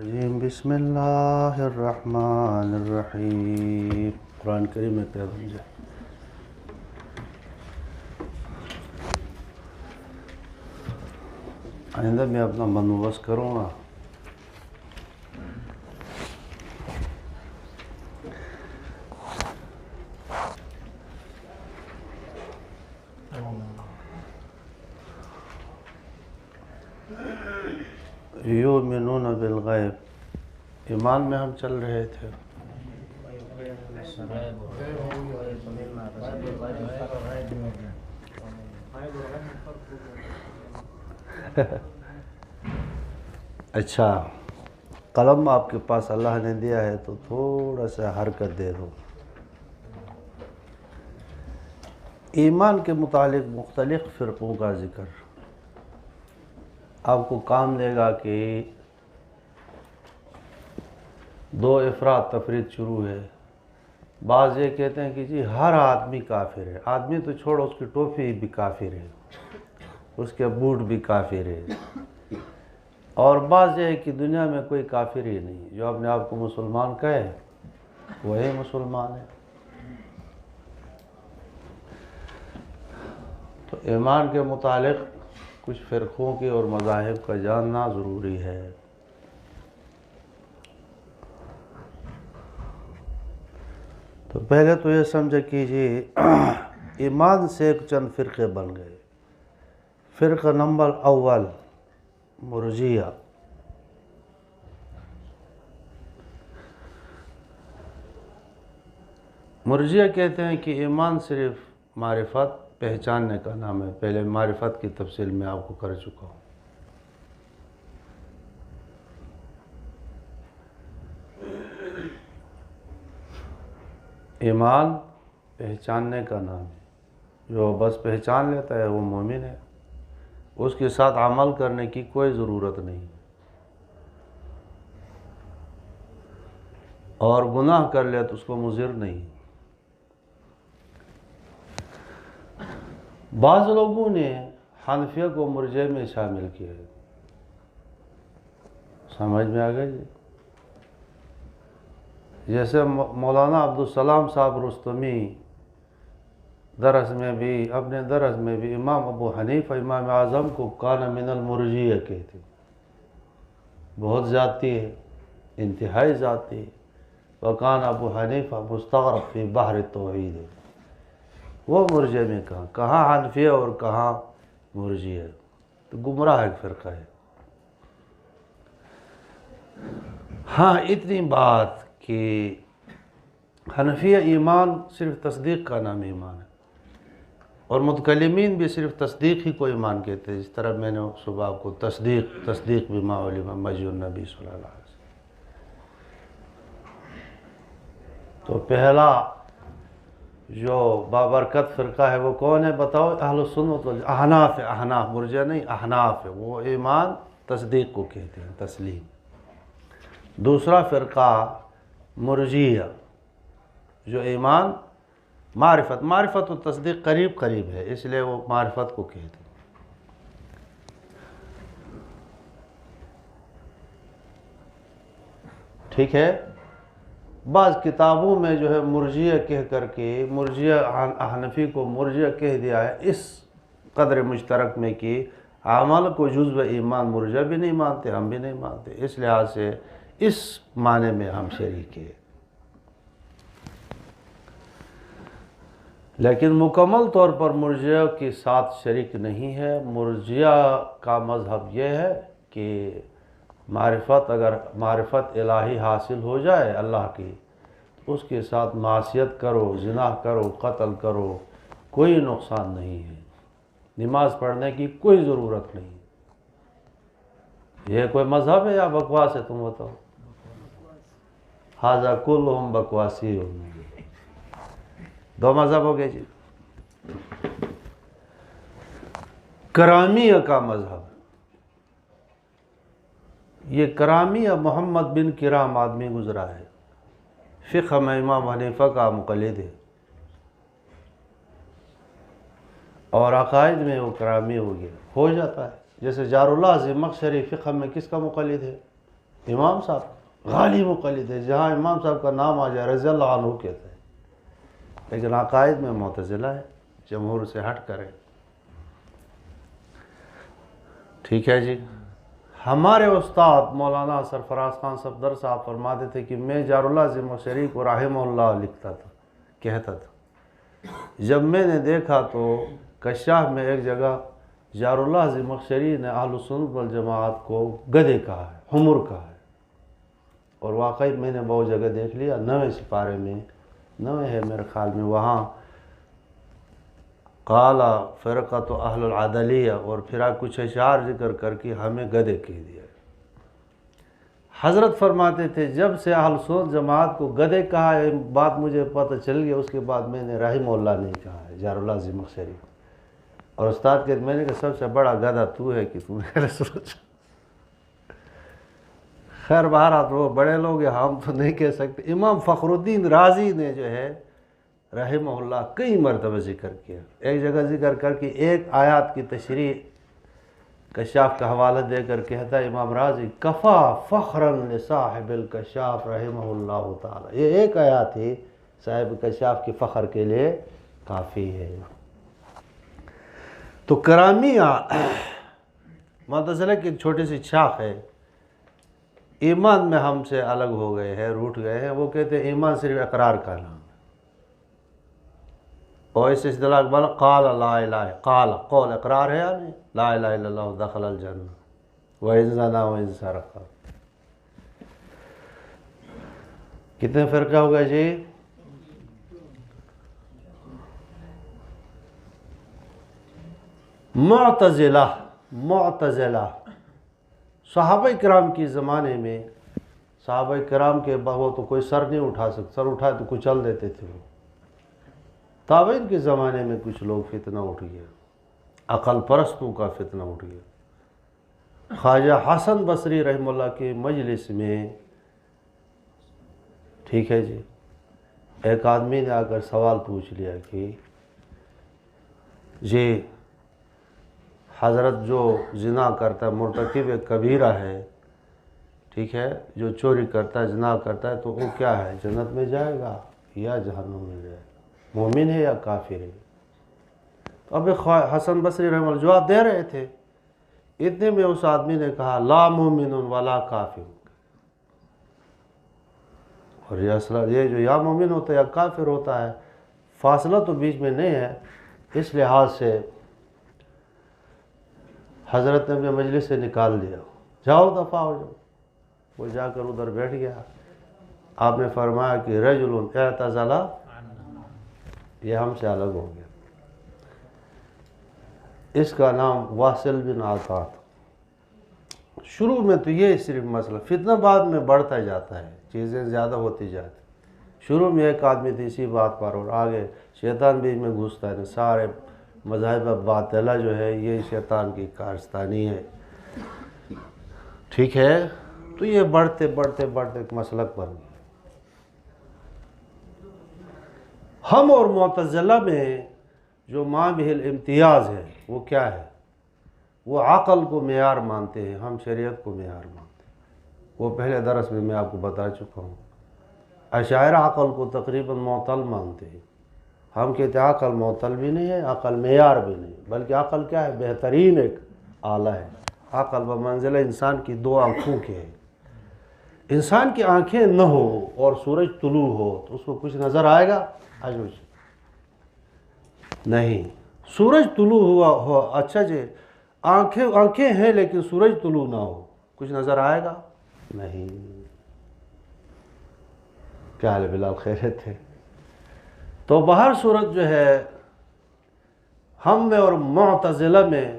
بسم اللہ الرحمن الرحیم۔ قرآن کریم میں پیدا ہو جائے۔ آئندہ میں اپنا بندوبست کروں گا۔ یؤمنون بالغیب، ایمان میں ہم چل رہے تھے۔ اچھا، قلم آپ کے پاس اللہ نے دیا ہے تو تھوڑا سا حرکت دے دو۔ ایمان کے متعلق مختلف فرقوں کا ذکر آپ کو کام دے گا کہ دو افراد تفریق شروع ہے۔ بعض یہ کہتے ہیں کہ جی ہر آدمی کافر ہے، آدمی تو چھوڑو، اس کی ٹوپی بھی کافر ہے، اس کے بوٹ بھی کافر ہے۔ اور بعض یہ ہے کہ دنیا میں کوئی کافر ہی نہیں، جو اپنے آپ کو مسلمان کہے وہی مسلمان ہے۔ تو ایمان کے متعلق کچھ فرقوں کی اور مذاہب کا جاننا ضروری ہے۔ تو پہلے تو یہ سمجھے کیجیے، ایمان سے ایک چند فرقے بن گئے۔ فرقہ نمبر اول مرجیہ۔ مرجیہ کہتے ہیں کہ ایمان صرف معرفت پہچاننے کا نام ہے۔ پہلے معرفت کی تفصیل میں آپ کو کر چکا ہوں۔ ایمان پہچاننے کا نام ہے، جو بس پہچان لیتا ہے وہ مومن ہے، اس کے ساتھ عمل کرنے کی کوئی ضرورت نہیں، اور گناہ کر لے تو اس کو مضر نہیں۔ بعض لوگوں نے حنفیہ کو مرجئہ میں شامل کیا ہے، سمجھ میں آ گئی جی؟ جیسے مولانا عبدالسلام صاحب رستمی اپنے درس میں بھی امام ابو حنیفہ امام اعظم کو کان من المرجیہ کہتے، بہت زیادتی ہے، انتہائی ذاتی ہے۔ وکان ابو حنیفہ مستغرق فی بحر التوحید ہے، وہ مرجئہ میں کہاں حنفیہ اور کہاں مرجئہ، تو گمراہ ایک فرقہ ہے۔ ہاں اتنی بات کہ حنفیہ ایمان صرف تصدیق کا نام ایمان ہے، اور متکلمین بھی صرف تصدیق ہی کو ایمان کہتے ہیں، اس طرح میں نے صبح آپ کو تصدیق بما علم مجیء النبی صلی اللہ علیہ وسلم۔ تو پہلا جو بابرکت فرقہ ہے وہ کون ہے بتاؤ؟ اہل سنت احناف ہے، احناف مرجئہ نہیں، احناف ہے، وہ ایمان تصدیق کو کہتے ہیں، تسلیم۔ دوسرا فرقہ مرجیہ، جو ایمان معرفت و تصدیق قریب ہے، اس لیے وہ معرفت کو کہتے ہیں۔ ٹھیک ہے؟ بعض کتابوں میں جو ہے مرجیہ کہہ کر کے مرجیہ حنفی کو مرجیہ کہہ دیا ہے، اس قدر مشترک میں کہ اعمال کو جزو ایمان مرجیہ بھی نہیں مانتے، ہم بھی نہیں مانتے، اس لحاظ سے اس معنی میں ہم شریک ہیں۔ لیکن مکمل طور پر مرجیہ کے ساتھ شریک نہیں ہے۔ مرجیہ کا مذہب یہ ہے کہ اگر معرفت الہی حاصل ہو جائے اللہ کی، اس کے ساتھ معصیت کرو، زنا کرو، قتل کرو، کوئی نقصان نہیں ہے، نماز پڑھنے کی کوئی ضرورت نہیں۔ یہ کوئی مذہب ہے یا بکواس ہے؟ تم بتاؤ۔ ھذا کلھم بکواسی ہوں، دو مذہب ہو گئے جی۔ کرامیہ کا مذہب، یہ کرامیہ محمد بن کرام آدمی گزرا ہے، فقہ میں امام حنیفہ کا مقلد ہے، اور عقائد میں وہ کرامی ہو گیا، ہو جاتا ہے۔ جیسے جار اللہ زمخشری فقہ میں کس کا مقلد ہے؟ امام صاحب غالی مقلد ہے، جہاں امام صاحب کا نام آ جائے رضی اللہ عنہ کہتے ہیں، لیکن عقائد میں معتزلہ ہے، جمہور سے ہٹ کرے۔ ٹھیک ہے جی۔ ہمارے استاد مولانا سرفراز خان صفدر صاحب فرماتے تھے کہ میں جار اللہ زمخشری کو رحمہ اللہ لکھتا تھا، کہتا تھا۔ جب میں نے دیکھا تو کشاف میں ایک جگہ جار اللہ زمخشری نے اہل سنت والجماعت کو گدھے کہا ہے، حمر کہا ہے، اور واقعی میں نے بہت جگہ دیکھ لیا، 9ویں سپارے میں، 9 ہے میرے خیال میں، وہاں قال فرقۃ اہل العدلیہ، اور پھر کچھ اشعار ذکر کر کے ہمیں گدھے کہہ دیا۔ حضرت فرماتے تھے جب سے اہل سنت جماعت کو گدھے کہا ہے، بات مجھے پتہ چل گیا، اس کے بعد میں نے رحمہ اللہ نہیں کہا ہے، جار اللہ زمخشری۔ اور استاد کہتے میں نے کہا سب سے بڑا گدھا تو ہے کہ تم نے سوچا۔ خیر بہرحال وہ بڑے لوگ ہیں، ہم تو نہیں کہہ سکتے۔ امام فخر الدین رازی نے جو ہے رحمہ اللہ کئی مرتبہ ذکر کیا، ایک جگہ ذکر کر کے ایک آیات کی تشریح کشاف کا حوالہ دے کر کہتا ہے امام رازی کفا فخرا لصاحب الکشاف رحمہ اللہ تعالی، یہ ایک آیات ہی صاحب کشاف کی فخر کے لیے کافی ہے۔ تو کرامیہ معتزلہ کی ایک چھوٹی سی شاخ ہے، ایمان میں ہم سے الگ ہو گئے ہیں، روٹ گئے ہیں۔ وہ کہتے ہیں ایمان صرف اقرار کا نام ہے، اور اس اصطلاح بنا قال لا الہ، قال قول اقرار ہے، یعنی لا الہ الا اللہ دخل الجنہ وَإِن زَنَا وَإِن سَرَقَ۔ کتنے فرقہ ہو گئے جی؟ معتزلہ صحابہ کرام کی زمانے میں، صحابہ کرام کے وہ تو کوئی سر نہیں اٹھا سکتا، سر اٹھائے تو کچل دیتے تھے وہ۔ تابعین کے زمانے میں کچھ لوگ فتنہ اٹھ گیا، عقل پرستوں کا فتنہ اٹھ گیا۔ خواجہ حسن بصری رحمہ اللہ کے مجلس میں، ٹھیک ہے جی، ایک آدمی نے آ کر سوال پوچھ لیا کہ جی حضرت جو زنا کرتا ہے مرتکب کبیرہ ہے، ٹھیک ہے، جو چوری کرتا ہے زنا کرتا ہے تو وہ کیا ہے، جنت میں جائے گا یا جہنم میں جائے گا، مومن ہے یا کافر ہے؟ تو اب حسن بصری رحمہ اللہ جواب دے رہے تھے، اتنے میں اس آدمی نے کہا لا مومن ولا کافر، اور یہ جو یا مومن ہوتا ہے یا کافر ہوتا ہے، فاصلہ تو بیچ میں نہیں ہے۔ اس لحاظ سے حضرت نے اپنے مجلس سے نکال دیا، جاؤ دفع ہو جاؤ۔ وہ جا کر ادھر بیٹھ گیا۔ آپ نے فرمایا کہ رجل اعتزل، یہ ہم سے الگ ہو گیا۔ اس کا نام واصل بن عطا تھا۔ شروع میں تو یہ صرف مسئلہ، فتنہ بعد میں بڑھتا جاتا ہے، چیزیں زیادہ ہوتی جاتی۔ شروع میں ایک آدمی تھی اسی بات پر، اور آگے شیطان بیچ میں گھستا ہے، سارے مذاہب باطلہ جو ہے یہ شیطان کی کارستانی ہے، ٹھیک ہے۔ تو یہ بڑھتے بڑھتے بڑھتے ایک مسلک بن گیا۔ ہم اور معتزلہ میں جو مابہ الامتیاز ہے وہ کیا ہے؟ وہ عقل کو معیار مانتے ہیں، ہم شریعت کو معیار مانتے ہیں۔ وہ پہلے درس میں آپ کو بتا چکا ہوں۔ اشاعرہ عقل کو تقریباً معطل مانتے ہیں، ہم کہتے ہیں عقل معطل بھی نہیں ہے، عقل معیار بھی نہیں، بلکہ عقل کیا ہے؟ بہترین ایک آلہ ہے۔ عقل بمنزلہ انسان کی 2 آنکھوں کے ہے۔ انسان کی آنکھیں نہ ہو اور سورج طلوع ہو تو اس کو کچھ نظر آئے گا؟ نہیں۔ سورج طلوع ہوا ہو، اچھا جی، آنکھیں ہیں لیکن سورج طلوع نہ ہو، کچھ نظر آئے گا؟ نہیں۔ کیا حال بلال، خیریت ہے؟ تو بہر صورت جو ہے ہم میں اور معتزلہ میں،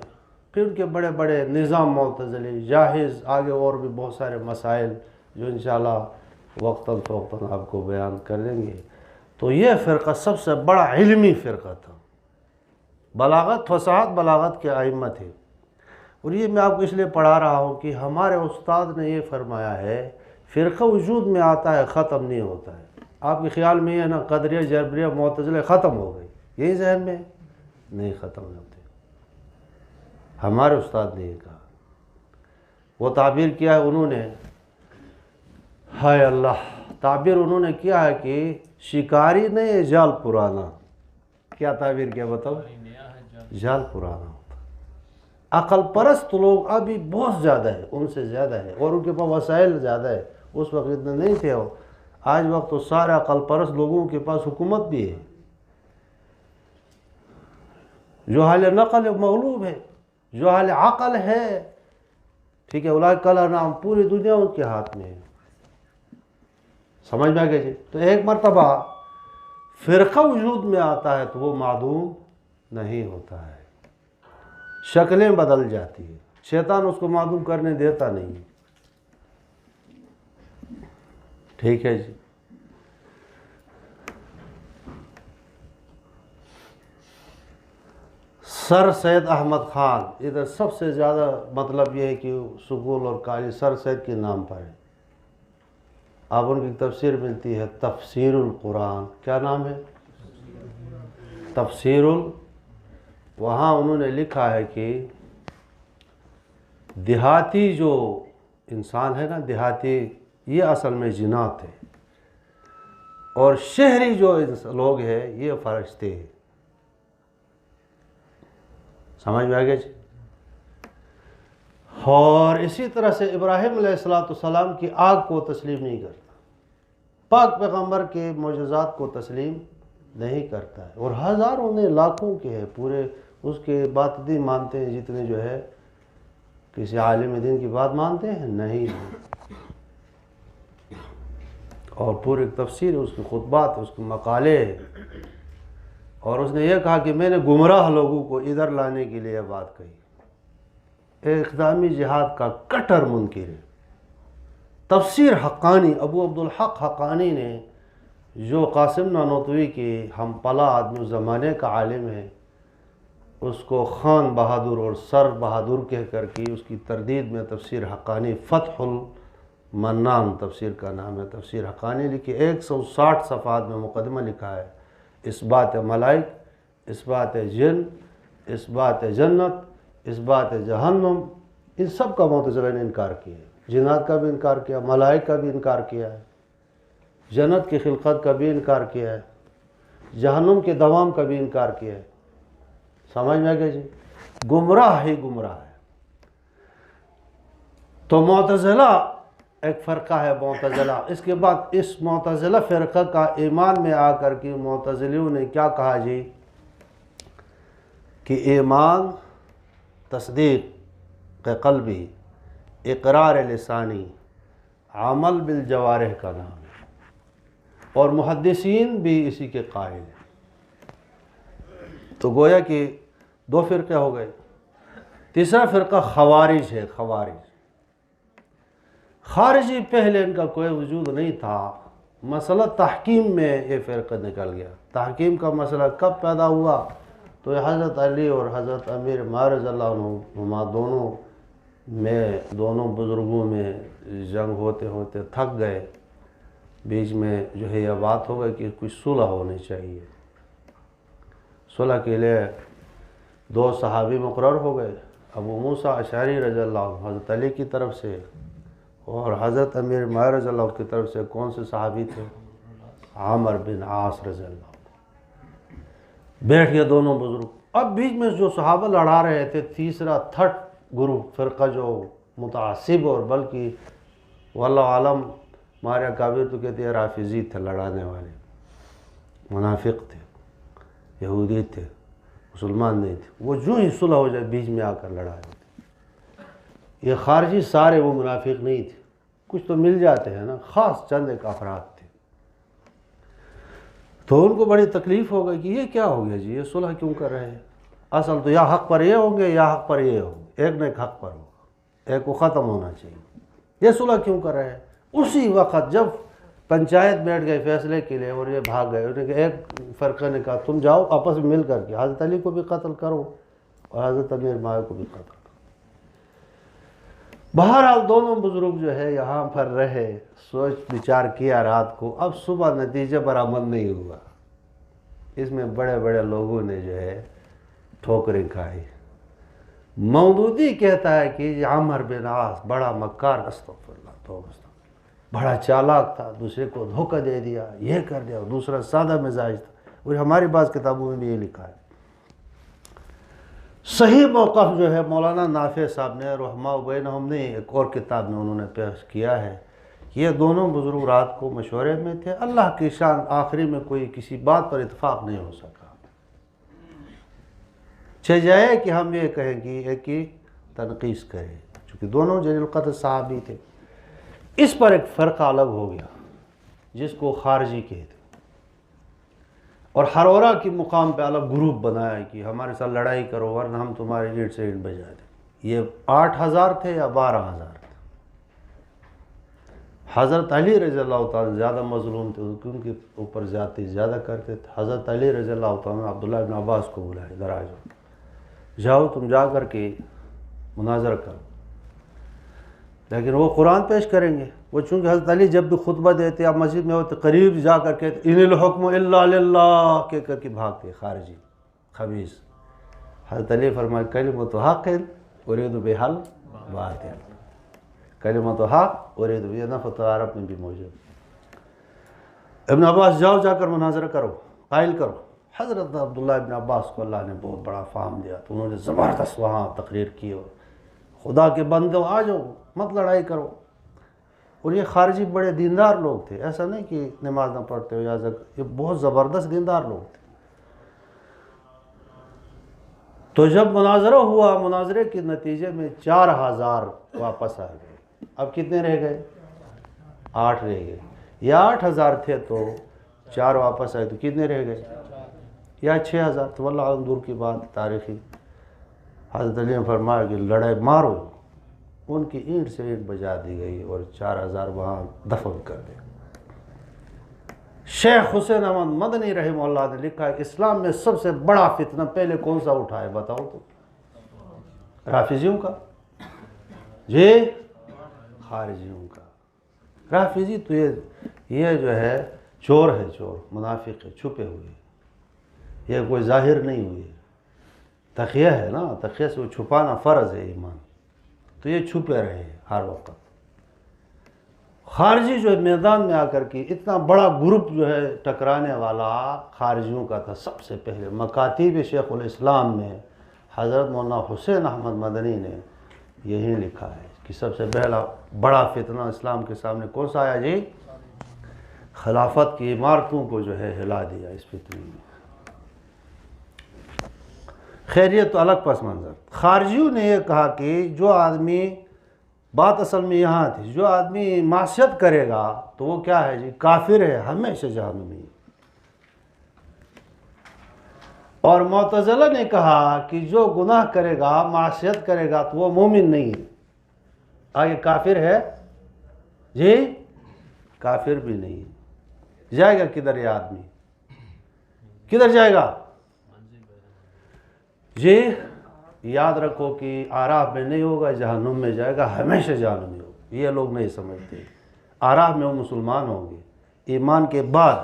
پھر ان کے بڑے بڑے نظام معتزلی جاہز، آگے اور بھی بہت سارے مسائل جو انشاءاللہ وقتاً فوقتاً آپ کو بیان کر دیں گے۔ تو یہ فرقہ سب سے بڑا علمی فرقہ تھا، بلاغت، فصاحت بلاغت کے ائمہ تھے۔ اور یہ میں آپ کو اس لیے پڑھا رہا ہوں کہ ہمارے استاد نے یہ فرمایا ہے فرقہ وجود میں آتا ہے، ختم نہیں ہوتا ہے۔ آپ کے خیال میں یہ نا قدریہ جبریہ معتزلہ ختم ہو گئی، یہی ذہن میں نہیں ختم ہوتے۔ ہمارے استاد نے یہ کہا، وہ تعبیر کیا ہے انہوں نے ہائے اللہ، تعبیر انہوں نے کیا ہے کہ شکاری نہیں جال پرانا. کیا تعبیر کیا بتاؤ؟ جال پرانا ہوتا. عقل پرست لوگ ابھی بہت زیادہ ہے، ان سے زیادہ ہے، اور ان کے پاس وسائل زیادہ ہے. اس وقت اتنے نہیں تھے. آج وقت تو سارے عقل پرست لوگوں کے پاس حکومت بھی ہے. جو حال نقل مغلوب ہے، جو حال عقل ہے، ٹھیک ہے، اولئک الانعام، پوری دنیا ان کے ہاتھ میں ہے. سمجھ میں آ گیا جی؟ تو ایک مرتبہ فرقہ وجود میں آتا ہے تو وہ معدوم نہیں ہوتا ہے، شکلیں بدل جاتی ہیں. شیطان اس کو معدوم کرنے دیتا نہیں. ٹھیک ہے جی. سر سید احمد خان، ادھر سب سے زیادہ مطلب یہ ہے کہ سکول اور کالج سر سید کے نام پر ہے. اب ان کی تفسیر ملتی ہے تفسیر القرآن. کیا نام ہے؟ تفسیر وہاں انہوں نے لکھا ہے کہ دیہاتی جو انسان ہے نا، دیہاتی، یہ اصل میں جنات ہے، اور شہری جو لوگ ہیں یہ فرشتے ہیں. سمجھ میں آ گیا جی؟ اور اسی طرح سے ابراہیم علیہ السلام کی آگ کو تسلیم نہیں کرتا، پاک پیغمبر کے معجزات کو تسلیم نہیں کرتا ہے. اور ہزاروں نے لاکھوں کے ہیں پورے اس کے بات نہیں مانتے ہیں جتنے جو ہے کسی عالم دین کی بات مانتے ہیں نہیں. اور پوری تفسیر اس کے خطبات، اس کے مقالے، اور اس نے یہ کہا کہ میں نے گمراہ لوگوں کو ادھر لانے کے لیے بات کہی. اقدامی جہاد کا کٹر منکر ہے. تفسیر حقانی، ابو عبدالحق حقانی نے، جو قاسم نانوتوی کے ہم پلا آدمی زمانے کا عالم ہے، اس کو خان بہادر اور سر بہادر کہہ کر کی اس کی تردید میں تفسیر حقانی، فتح المنان تفسیر کا نام ہے، تفسیر حقانی لکھی. 160 صفحات میں مقدمہ لکھا ہے. اس بات ملائک، اس بات جن، اس بات جنت، اس بات جہنم، ان سب کا معتزلہ نے انکار کیا ہے. جنات کا بھی انکار کیا، ملائک کا بھی انکار کیا ہے، جنت کی خلقت کا بھی انکار کیا ہے، جہنم کے دوام کا بھی انکار کیا ہے. سمجھ میں گئے جی؟ گمراہ ہی گمراہ ہے. تو معتزلہ ایک فرقہ ہے معتزلہ. اس کے بعد اس معتزلہ فرقہ کا ایمان میں آ کر کے معتزلیوں نے کیا کہا جی کہ ایمان تصدیق قلبی، اقرار لسانی، عمل بالجوارح کا نام ہے. اور محدثین بھی اسی کے قائل ہیں. تو گویا کہ 2 فرقے ہو گئے. تیسرا فرقہ خوارج ہے. خارجی پہلے ان کا کوئی وجود نہیں تھا. مسئلہ تحکیم میں یہ فرقہ نکل گیا. تحکیم کا مسئلہ کب پیدا ہوا؟ تو حضرت علی اور حضرت امیر معاویہ رضی اللہ عنہما دونوں بزرگوں میں جنگ ہوتے ہوتے تھک گئے. بیچ میں جو ہے یہ بات ہو گئی کہ کچھ صلح ہونی چاہیے. صلح کے لیے 2 صحابی مقرر ہو گئے، ابو موسیٰ اشعری رضی اللہ عنہ حضرت علی کی طرف سے، اور حضرت امیر معاویہ رضی اللہ عنہ کی طرف سے. کون سے صحابی تھے؟ عامر بن عاص رضی اللہ عنہ. بیٹھ گئے دونوں بزرگ. اب بیچ میں جو صحابہ لڑا رہے تھے، تیسرا تھرڈ گروپ فرقہ جو متعصب، اور بلکہ واللہ عالم ہمارے اکابر تو کہتے ہیں رافضی تھے، لڑانے والے منافق تھے، یہودی تھے، مسلمان نہیں تھے. وہ جو ہی صلح ہو جائے بیچ میں آ کر لڑا دیتے. یہ خارجی سارے وہ منافق نہیں تھے، کچھ تو مل جاتے ہیں نا، خاص چند ایک افراد تھے. تو ان کو بڑی تکلیف ہو گئی کہ یہ کیا ہو گیا جی، یہ صلح کیوں کر رہے ہیں؟ اصل تو یا حق پر یہ ہوں گے یا حق پر یہ ہوں گے، ایک نہ ایک حق پر ہوگا، ایک کو ختم ہونا چاہیے. یہ صلح کیوں کر رہے ہیں؟ اسی وقت جب پنچایت بیٹھ گئے فیصلے کے لیے اور یہ بھاگ گئے، انہوں نے کہا، ایک فرقے نے کہا تم جاؤ آپس میں مل کر کے حضرت علی کو بھی قتل کرو اور حضرت امیر معاویہ کو بھی قتل کرو. بہرحال دونوں بزرگ جو ہے یہاں پر رہے، سوچ بچار کیا رات کو. اب صبح نتیجہ برآمد نہیں ہوا. اس میں بڑے بڑے لوگوں نے جو ہے ٹھوکریں کھائی. مودودی کہتا ہے کہ عامر بن عاص بڑا مکار، استغفر اللہ توبہ. بڑا چالاک تھا، دوسرے کو دھوکہ دے دیا، یہ کر دیا، اور دوسرا سادہ مزاج تھا، اور ہماری بعض کتابوں میں بھی یہ لکھا ہے۔ صحیح موقف جو ہے مولانا نافع صاحب نے رحماء بینہم نے ایک اور کتاب میں انہوں نے پیش کیا ہے، یہ دونوں بزرگ رات کو مشورے میں تھے، اللہ کی شان آخری میں کوئی کسی بات پر اتفاق نہیں ہو سکا۔ جائے کہ ہم یہ کہیں کہ ایک کی تنقیص کریں، چونکہ دونوں جلیل القدر صحابی تھے۔ اس پر ایک فرقہ الگ ہو گیا جس کو خارجی کہتے، اور ہرورہ کی مقام پہ الگ گروپ بنایا کہ ہمارے ساتھ لڑائی کرو ورنہ ہم تمہارے اینٹ سے اینٹ بجا دیں۔ یہ 8,000 تھے یا 12,000 تھے۔ حضرت علی رضی اللہ تعالیٰ زیادہ مظلوم تھے کیونکہ اوپر زیادتی زیادہ کرتے تھے۔ حضرت علی رضی اللہ تعالیٰ عبداللہ ابن عباس کو بلائے، ادھر آ جاؤ تم جا کر کے مناظرہ کرو، لیکن وہ قرآن پیش کریں گے۔ وہ چونکہ حضرت علی جب بھی خطبہ دیتے آپ مسجد میں ہوتے قریب جا کر کے ان الحکم الا للہ کہہ کر کے بھاگتے خارجی خبیث۔ حضرت علی فرمائے کلمۃ حق ارید بحل باطل، کلمۃ حق ارید بحل، یہ نفت عرب میں بھی موجود۔ ابن عباس جاؤ جا کر مناظرہ کرو، قائل کرو۔ حضرت عبداللہ ابن عباس کو اللہ نے بہت بڑا فہم دیا تو انہوں نے زبردست وہاں تقریر کی، اور خدا کے بندو آ جاؤ مت لڑائی کرو۔ اور یہ خارجی بڑے دیندار لوگ تھے، ایسا نہیں کہ نماز نہ پڑھتے ہو یا یہ بہت زبردست دیندار لوگ تھے۔ تو جب مناظرہ ہوا، مناظرے کے نتیجے میں 4,000 واپس آ گئے۔ اب کتنے رہ گئے؟ 8 رہ گئے۔ یا 8,000 تھے تو 4 واپس آئے تو کتنے رہ گئے؟ یا 6,000۔ تو واللہ عالم دور کی بات تاریخی۔ حضرت علی نے فرمایا کہ لڑائی مارو، ان کی اینٹ سے اینٹ بجا دی گئی اور 4,000 وہاں دفن کر دے۔ شیخ حسین احمد مدنی رحمہ اللہ نے لکھا ہے کہ اسلام میں سب سے بڑا فتنہ پہلے کون سا اٹھا ہے بتاؤ تو؟ رافضیوں کا؟ جی خارجیوں کا۔ رافضی تو یہ جو ہے چور ہے، چور منافق ہے، چھپے ہوئے، یہ کوئی ظاہر نہیں ہوئی، تقیہ ہے نا، تقیہ سے وہ چھپانا فرض ہے ایمان، تو یہ چھپے رہے ہر وقت۔ خارجی جو ہے میدان میں آ کر کے اتنا بڑا گروپ جو ہے ٹکرانے والا خارجیوں کا تھا۔ سب سے پہلے مکاتیب شیخ الاسلام میں حضرت مولانا حسین احمد مدنی نے یہی لکھا ہے کہ سب سے پہلا بڑا فتنہ اسلام کے سامنے کون سا آیا جی؟ خلافت کی عمارتوں کو جو ہے ہلا دیا اس فتنے میں۔ خیر یہ تو الگ پس منظر۔ خارجیوں نے یہ کہا کہ جو آدمی، بات اصل میں یہاں تھی، جو آدمی معصیت کرے گا تو وہ کیا ہے جی؟ کافر ہے، ہمیشہ جہنمی۔ اور معتزلہ نے کہا کہ جو گناہ کرے گا، معصیت کرے گا تو وہ مومن نہیں ہے۔ آگے کافر ہے جی؟ کافر بھی نہیں۔ جائے گا کدھر یہ آدمی؟ کدھر جائے گا جی؟ یاد رکھو کہ آراف میں نہیں ہوگا، جہنم میں جائے گا، ہمیشہ جہنم میں ہوگا۔ یہ لوگ نہیں سمجھتے۔ آراف میں وہ مسلمان ہوں گے، ایمان کے بعد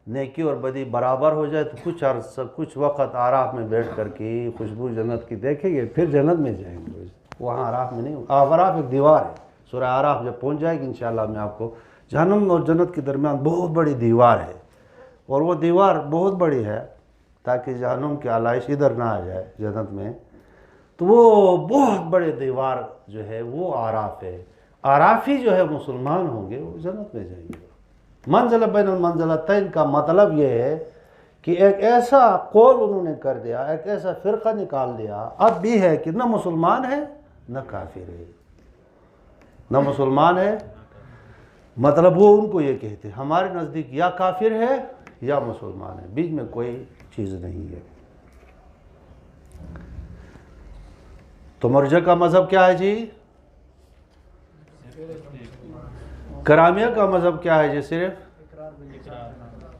نیکی اور بدی برابر ہو جائے تو کچھ عرصہ، کچھ وقت آراف میں بیٹھ کر کے خوشبو جنت کی دیکھیں گے، پھر جنت میں جائیں گے۔ وہاں آراف میں نہیں ہوگا۔ آراف ایک دیوار ہے، سورہ آراف جب پہنچ جائے گی انشاءاللہ میں آپ کو، جہنم اور جنت کے درمیان بہت بڑی دیوار ہے، اور وہ دیوار بہت بڑی ہے تاکہ جہنم کی آلائش ادھر نہ آ جائے جنت میں۔ تو وہ بہت بڑے دیوار جو ہے وہ آراف ہے۔ آرافی جو ہے مسلمان ہوں گے وہ جنت میں جائیں گے۔ منزلہ بین المنزلتین کا مطلب یہ ہے کہ ایک ایسا قول انہوں نے کر دیا، ایک ایسا فرقہ نکال دیا اب بھی ہے کہ نہ مسلمان ہے نہ کافر ہے، نہ مسلمان ہے، مطلب وہ ان کو یہ کہتے ہیں ہمارے نزدیک یا کافر ہے یا مسلمان ہے، بیچ میں کوئی چیز نہیں ہے۔ تو مرجع کا مذہب کیا ہے جی؟ کرامیہ کا مذہب کیا ہے جی؟ صرف۔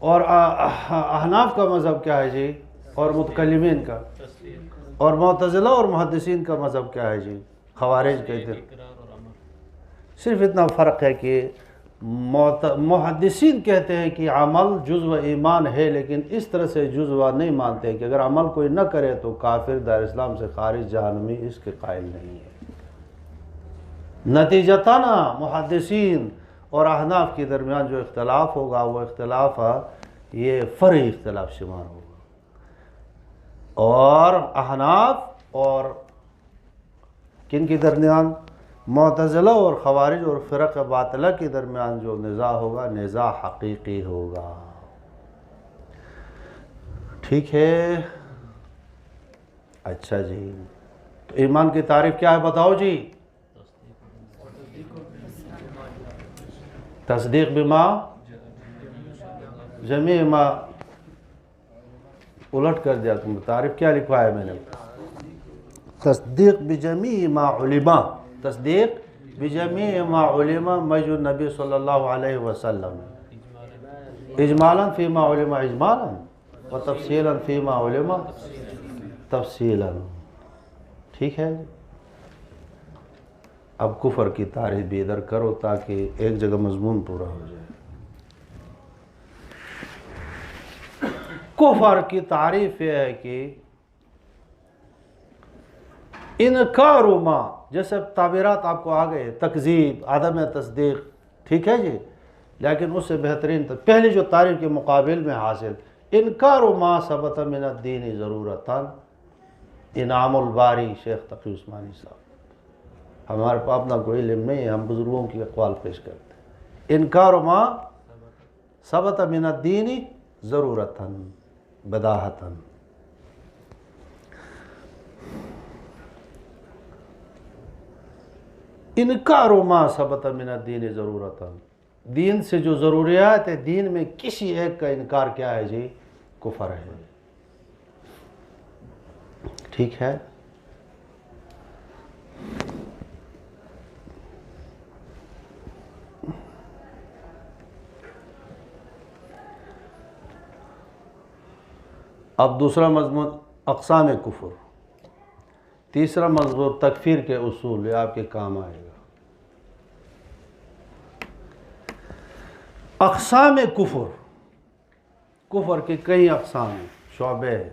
اور احناف کا مذہب کیا ہے جی؟ اور متکلمین کا، اور معتزلہ اور محدثین کا مذہب کیا ہے جی؟ خوارج کہتے ہیں۔ صرف اتنا فرق ہے کہ محدثین کہتے ہیں کہ عمل جزو ایمان ہے، لیکن اس طرح سے جزو نہیں مانتے کہ اگر عمل کوئی نہ کرے تو کافر، دار اسلام سے خارج، جہنمی، اس کے قائل نہیں ہے۔ نتیجتاً محدثین اور احناف کے درمیان جو اختلاف ہوگا وہ اختلاف یہ فرعی اختلاف شمار ہوگا، اور احناف اور کن کے درمیان؟ معتزلہ اور خوارج اور فرق باطلہ کے درمیان جو نزاع ہوگا نزاع حقیقی ہوگا۔ ٹھیک ہے، اچھا جی، تو ایمان کی تعریف کیا ہے بتاؤ جی؟ تصدیق بما جمیع ما، الٹ کر دیا تم، تعریف کیا لکھوایا ہے میں نے؟ تصدیق بجمیع ما علما، تصدیق بجمیع ما علما مجو نبی صلی اللہ علیہ وسلم، اجمالا فیما علما اجمالا و تفصیلا فیما علما تفصیلا۔ ٹھیک ہے، اب کفر کی تعریف بھی ادھر کرو تاکہ ایک جگہ مضمون پورا ہو جائے۔ کفر کی تعریف یہ ہے کہ انکار ما، جیسے تعبیرات آپ کو آ گئے، تکذیب، عدم تصدیق، ٹھیک ہے جی، لیکن اس سے بہترین پہلی جو تعریف کے مقابل میں حاصل، انکار ما ثبت من الدین ضرورتا، انعام الباری شیخ تقی عثمانی صاحب، ہمارے پاس اپنا کوئی علم نہیں ہے، ہم بزرگوں کی اقوال پیش کرتے ہیں۔ انکار ما ثبت من الدین ضرورتا بداہتا، انکار ما ثبت من الدین ضرورتا، دین سے جو ضروریات ہے دین میں کسی ایک کا انکار کیا ہے جی؟ کفر ہے۔ ٹھیک ہے، اب دوسرا مضمون اقسام کفر، تیسرا مضمون تکفیر کے اصول، یہ آپ کے کام آئے گا۔ اقسام کفر، کفر کے کئی اقسام ہیں، شعبے ہیں۔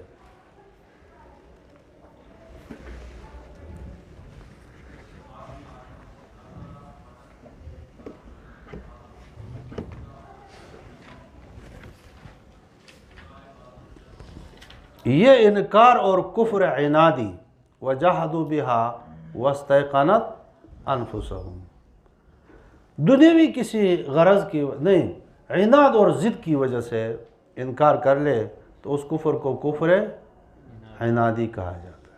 یہ انکار اور کفر عنادی وجحدوا بها واستيقنت انفسهم، دنیاوی کسی غرض کی نہیں، عناد اور ضد کی وجہ سے انکار کر لے تو اس کفر کو کفر عنادی کہا جاتا ہے۔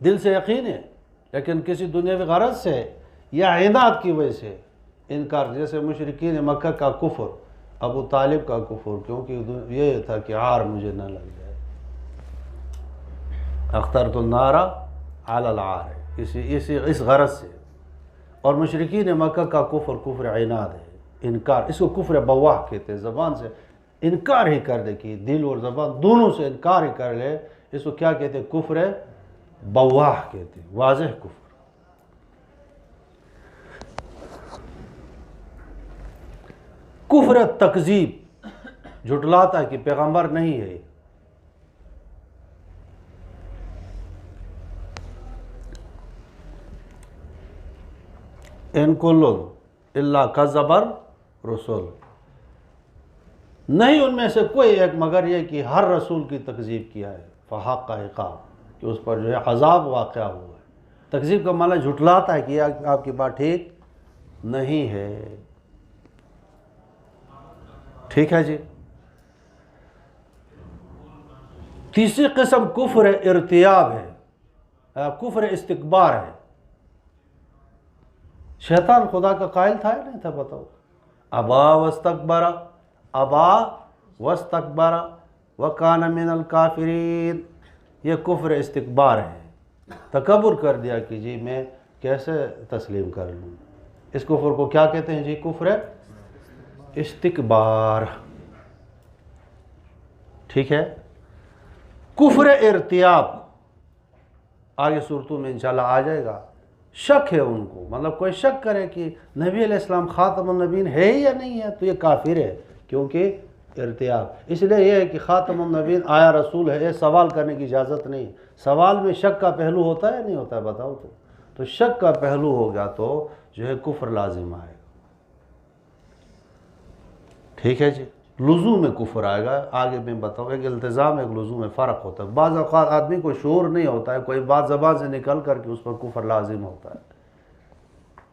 دل سے یقین ہے لیکن کسی دنیاوی غرض سے یا عناد کی وجہ سے انکار، جیسے مشرکین مکہ کا کفر، ابو طالب کا کفر، کیونکہ یہ تھا کہ عار مجھے نہ لگ جائے، اخترت النار علی العار، اس غرض سے۔ اور مشرکین مکہ کا کفر کفر عناد ہے، انکار، اس کو کفر بواح کہتے ہیں، زبان سے انکار ہی کر دے، کہ دل اور زبان دونوں سے انکار ہی کر لے، اس کو کیا کہتے ہیں؟ کفر بواح کہتے ہیں، واضح کفر۔ کفر تکذیب، جھٹلاتا ہے کہ پیغمبر نہیں ہے۔ ان کل الا کذب الرسل، نہیں ان میں سے کوئی ایک مگر یہ کہ ہر رسول کی تکذیب کیا ہے، فحق کا عقاب، کہ اس پر جو ہے عذاب واقع ہوا ہے۔ تکذیب کا معنی جھٹلاتا ہے کہ یہ آپ کی بات ٹھیک نہیں ہے۔ ٹھیک ہے جی، تیسری قسم کفر ارتیاب ہے، کفر استکبار ہے۔ شیطان خدا کا قائل تھا یا نہیں تھا؟ بتاؤ، ابا واستکبر، ابا واستکبر وکان من الکافرین، یہ کفر استکبار ہے، تکبر کر دیا کہ جی میں کیسے تسلیم کر لوں۔ اس کفر کو کیا کہتے ہیں جی؟ کفر استکبار۔ ٹھیک ہے، کفر ارتیاب آگے صورتوں میں انشاءاللہ آ جائے گا۔ شک ہے ان کو، مطلب کوئی شک کرے کہ نبی علیہ السلام خاتم النبیین ہے یا نہیں ہے تو یہ کافر ہے، کیونکہ ارتیاب، اس لیے یہ ہے کہ خاتم النبیین آیا رسول ہے، سوال کرنے کی اجازت نہیں۔ سوال میں شک کا پہلو ہوتا ہے یا نہیں ہوتا ہے بتاؤ تو شک کا پہلو ہو گیا تو جو ہے کفر لازم آئے گا، ٹھیک ہے جی۔ لزوم میں کفر آئے گا، آگے میں بتاؤں، ایک التزام ایک لزوم میں فرق ہوتا ہے۔ بعض اوقات آدمی کو شعور نہیں ہوتا ہے، کوئی بات زبان سے نکل کر کے اس پر کفر لازم ہوتا ہے،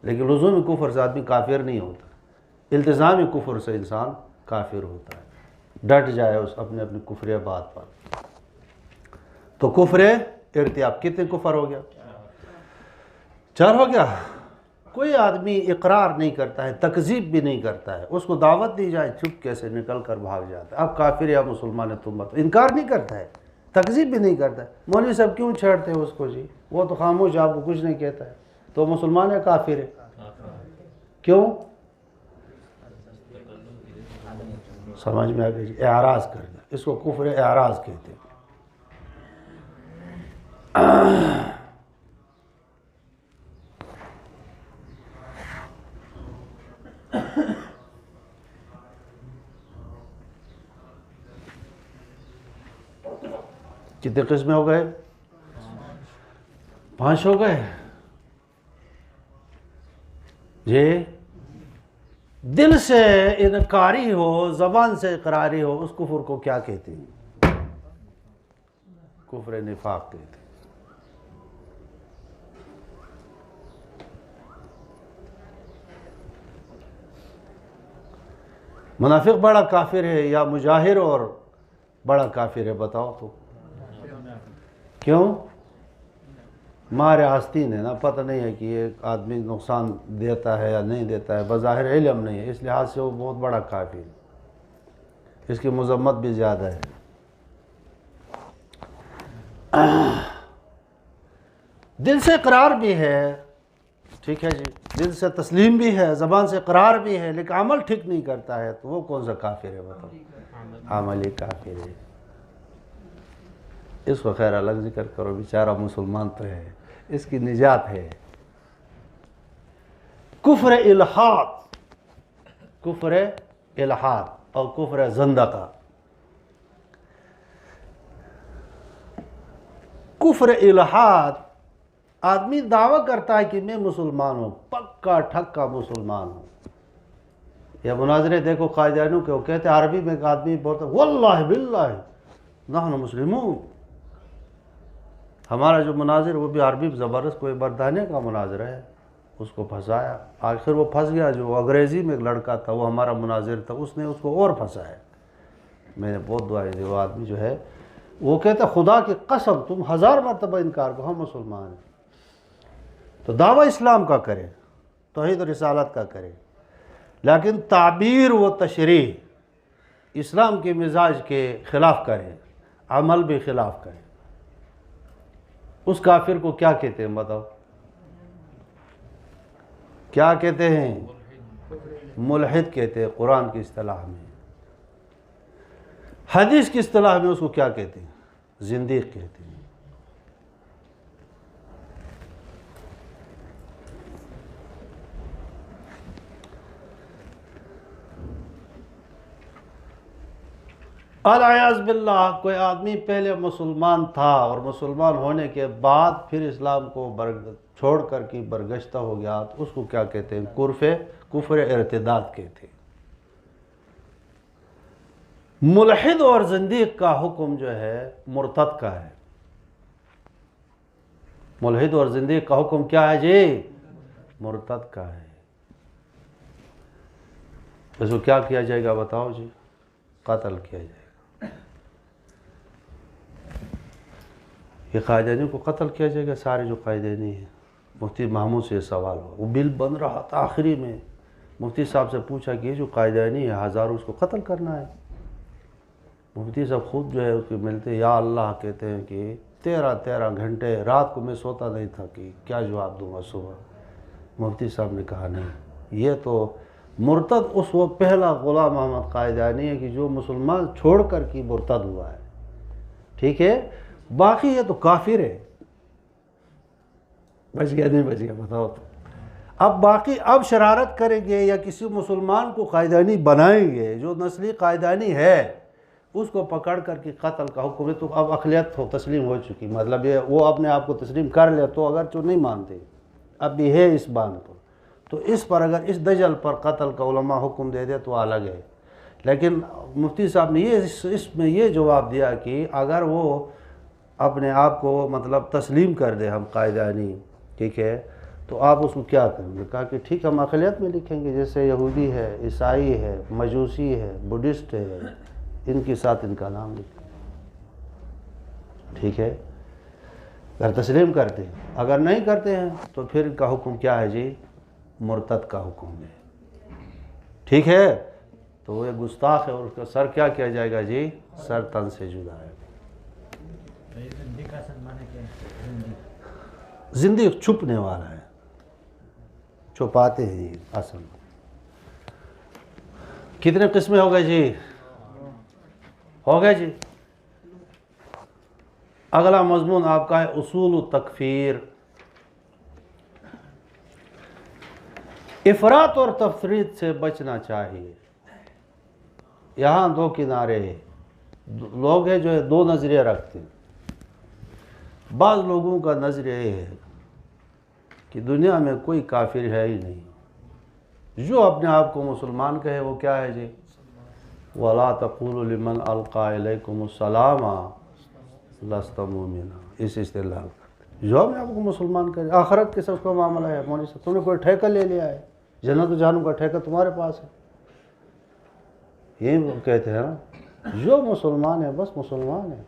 لیکن لزوم کفر سے آدمی کافر نہیں ہوتا، التزامی کفر سے انسان کافر ہوتا ہے، ڈٹ جائے اس اپنے کفر بات پر۔ تو کفر ارتیاب کتنے کفر ہو گیا؟ 4 ہو گیا۔ کوئی آدمی اقرار نہیں کرتا ہے، تکذیب بھی نہیں کرتا ہے، اس کو دعوت دی جائے چپ کیسے نکل کر بھاگ جاتا ہے، اب کافر یا مسلمان ہے تم بتاؤ، انکار نہیں کرتا ہے، تکذیب بھی نہیں کرتا ہے۔ مولوی صاحب کیوں چھیڑتے ہیں اس کو جی، وہ تو خاموش آپ کو کچھ نہیں کہتا ہے، تو مسلمان ہے کافر ہے؟ کیوں؟ سمجھ میں آ گئی جی، اعراض کرنا، اس کو کفر اعراض کہتے ہیں۔ کتنے قسمیں ہو گئے؟ 5 ہو گئے جی۔ دل سے انکاری ہو، زبان سے اقراری ہو، اس کفر کو کیا کہتے ہیں؟ کفر نفاق کہتے ہیں۔ منافق بڑا کافر ہے یا مجاہر اور بڑا کافر ہے بتاؤ تو؟ کیوں؟ مارے آستین ہے نا، پتہ نہیں ہے کہ یہ آدمی نقصان دیتا ہے یا نہیں دیتا ہے، بظاہر علم نہیں ہے، اس لحاظ سے وہ بہت بڑا کافر ہے، اس کی مذمت بھی زیادہ ہے۔ دل سے اقرار بھی ہے، ٹھیک ہے جی، دل سے تسلیم بھی ہے، زبان سے اقرار بھی ہے، لیکن عمل ٹھیک نہیں کرتا ہے، تو وہ کون سا کافر ہے بتاؤ؟ عملی کافر ہے۔ اس کو خیر الگ ذکر کرو، بیچارہ مسلمان تو ہے، اس کی نجات ہے۔ کفر الحاد، کفر الحاد اور کفر زندقہ۔ کفر الحاد، آدمی دعویٰ کرتا ہے کہ میں مسلمان ہوں، پکا ٹھکا مسلمان ہوں۔ یا مناظرے دیکھو قائدینوں کے، وہ کہتے ہیں عربی میں، ایک آدمی بولتا ہے واللہ باللہ نحن مسلمون۔ ہمارا جو مناظر وہ بھی عربی زبردست، کوئی بردانے کا مناظرہ ہے، اس کو پھنسایا، آخر وہ پھنس گیا۔ جو انگریزی میں ایک لڑکا تھا وہ ہمارا مناظر تھا، اس نے اس کو اور پھنسایا۔ میں نے بہت دعائیں دی، وہ آدمی جو ہے وہ کہتا خدا کی قسم تم 1000 مرتبہ انکار کو، ہم مسلمان ہیں۔ تو دعویٰ اسلام کا کرے، توحید و رسالت کا کرے، لیکن تعبیر و تشریح اسلام کے مزاج کے خلاف کرے، عمل بھی خلاف کرے، اس کافر کو کیا کہتے ہیں بتاؤ؟ کیا کہتے ہیں؟ ملحد کہتے ہیں قرآن کی اصطلاح میں۔ حدیث کی اصطلاح میں اس کو کیا کہتے ہیں؟ زندیق کہتے ہیں۔ العیاذ باللہ، کوئی آدمی پہلے مسلمان تھا اور مسلمان ہونے کے بعد پھر اسلام کو چھوڑ کر کے برگشتہ ہو گیا، تو اس کو کیا کہتے ہیں؟ کفر ارتداد کہتے ہیں۔ ملحد اور زندیق کا حکم جو ہے مرتد کا ہے۔ ملحد اور زندیق کا حکم کیا ہے جی؟ مرتد کا ہے۔ اس کو کیا کیا جائے گا بتاؤ جی؟ قتل کیا جائے گا۔ یہ قائدینی کو قتل کیا جائے گا، سارے جو قائدینی ہیں۔ مفتی محمود سے یہ سوال ہوا، وہ بل بن رہا تھا، آخری میں مفتی صاحب سے پوچھا کہ یہ جو قائدینی ہے 1000 اس کو قتل کرنا ہے؟ مفتی صاحب خود جو ہے اس کو ملتے، یا اللہ کہتے ہیں کہ 13 گھنٹے رات کو میں سوتا نہیں تھا کہ کیا جواب دوں گا صبح۔ مفتی صاحب نے کہا نہیں، یہ تو مرتد اس وہ پہلا غلام محمد قائدانی ہے کہ جو مسلمان چھوڑ کر کی مرتد ہوا ہے، ٹھیک ہے؟ باقی یہ تو کافر ہے۔ بچ گیا نہیں بچ گیا بتاؤ تو؟ اب باقی اب شرارت کریں گے یا کسی مسلمان کو قائدانی بنائیں گے جو نسلی قائدانی ہے، اس کو پکڑ کر کے قتل کا حکم ہے، تو اب اقلیت تسلیم ہو چکی، مطلب یہ وہ اپنے آپ کو تسلیم کر لیا تو اگر جو نہیں مانتے اب بھی ہے اس بات پر، تو اس پر اگر اس دجل پر قتل کا علماء حکم دے دے تو الگ ہے۔ لیکن مفتی صاحب نے اس میں یہ جواب دیا کہ اگر وہ اپنے آپ کو مطلب تسلیم کر دے ہم قائدانی، ٹھیک ہے، تو آپ اس کو کیا کریں گے؟ کہا کہ ٹھیک ہم اقلیت میں لکھیں گے، جیسے یہودی ہے، عیسائی ہے، مجوسی ہے، بدھسٹ ہے، ان کے ساتھ ان کا نام لکھیں، ٹھیک ہے، اگر تسلیم کرتے ہیں۔ اگر نہیں کرتے ہیں تو پھر ان کا حکم کیا ہے جی؟ مرتد کا حکم ہے، ٹھیک ہے، تو وہ گستاخ ہے اور اس کا سر کیا کیا جائے گا جی؟ سر تن سے جدا ہے۔ زندگی چھپنے والا ہے، چھپاتے ہیں اصل میں۔ کتنے قسمیں ہو گئے جی؟ ہو گئے جی۔ اگلا مضمون آپ کا ہے اصول التکفیر۔ افراط اور تفریط سے بچنا چاہیے۔ یہاں دو کنارے ہیں، لوگ ہیں جو دو نظریے رکھتے ہیں۔ بعض لوگوں کا نظریہ یہ ہے کہ دنیا میں کوئی کافر ہے ہی نہیں، جو اپنے آپ کو مسلمان کہے وہ کیا ہے جی؟ وَلَا تَقُولُوا لِمَنْ أَلْقَى إِلَيْكُمُ السَّلَامَ لَسْتَ مُؤْمِنًا، اس استدلال کرتے جو اپنے آپ کو مسلمان کہے۔ آخرت کے سب کا معاملہ ہے، مولوی صاحب تم نے کوئی ٹھیکہ لے لیا ہے، جنت و جہنم کا ٹھیکہ تمہارے پاس ہے، یہی وہ کہتے ہیں نا، جو مسلمان ہے بس مسلمان ہے،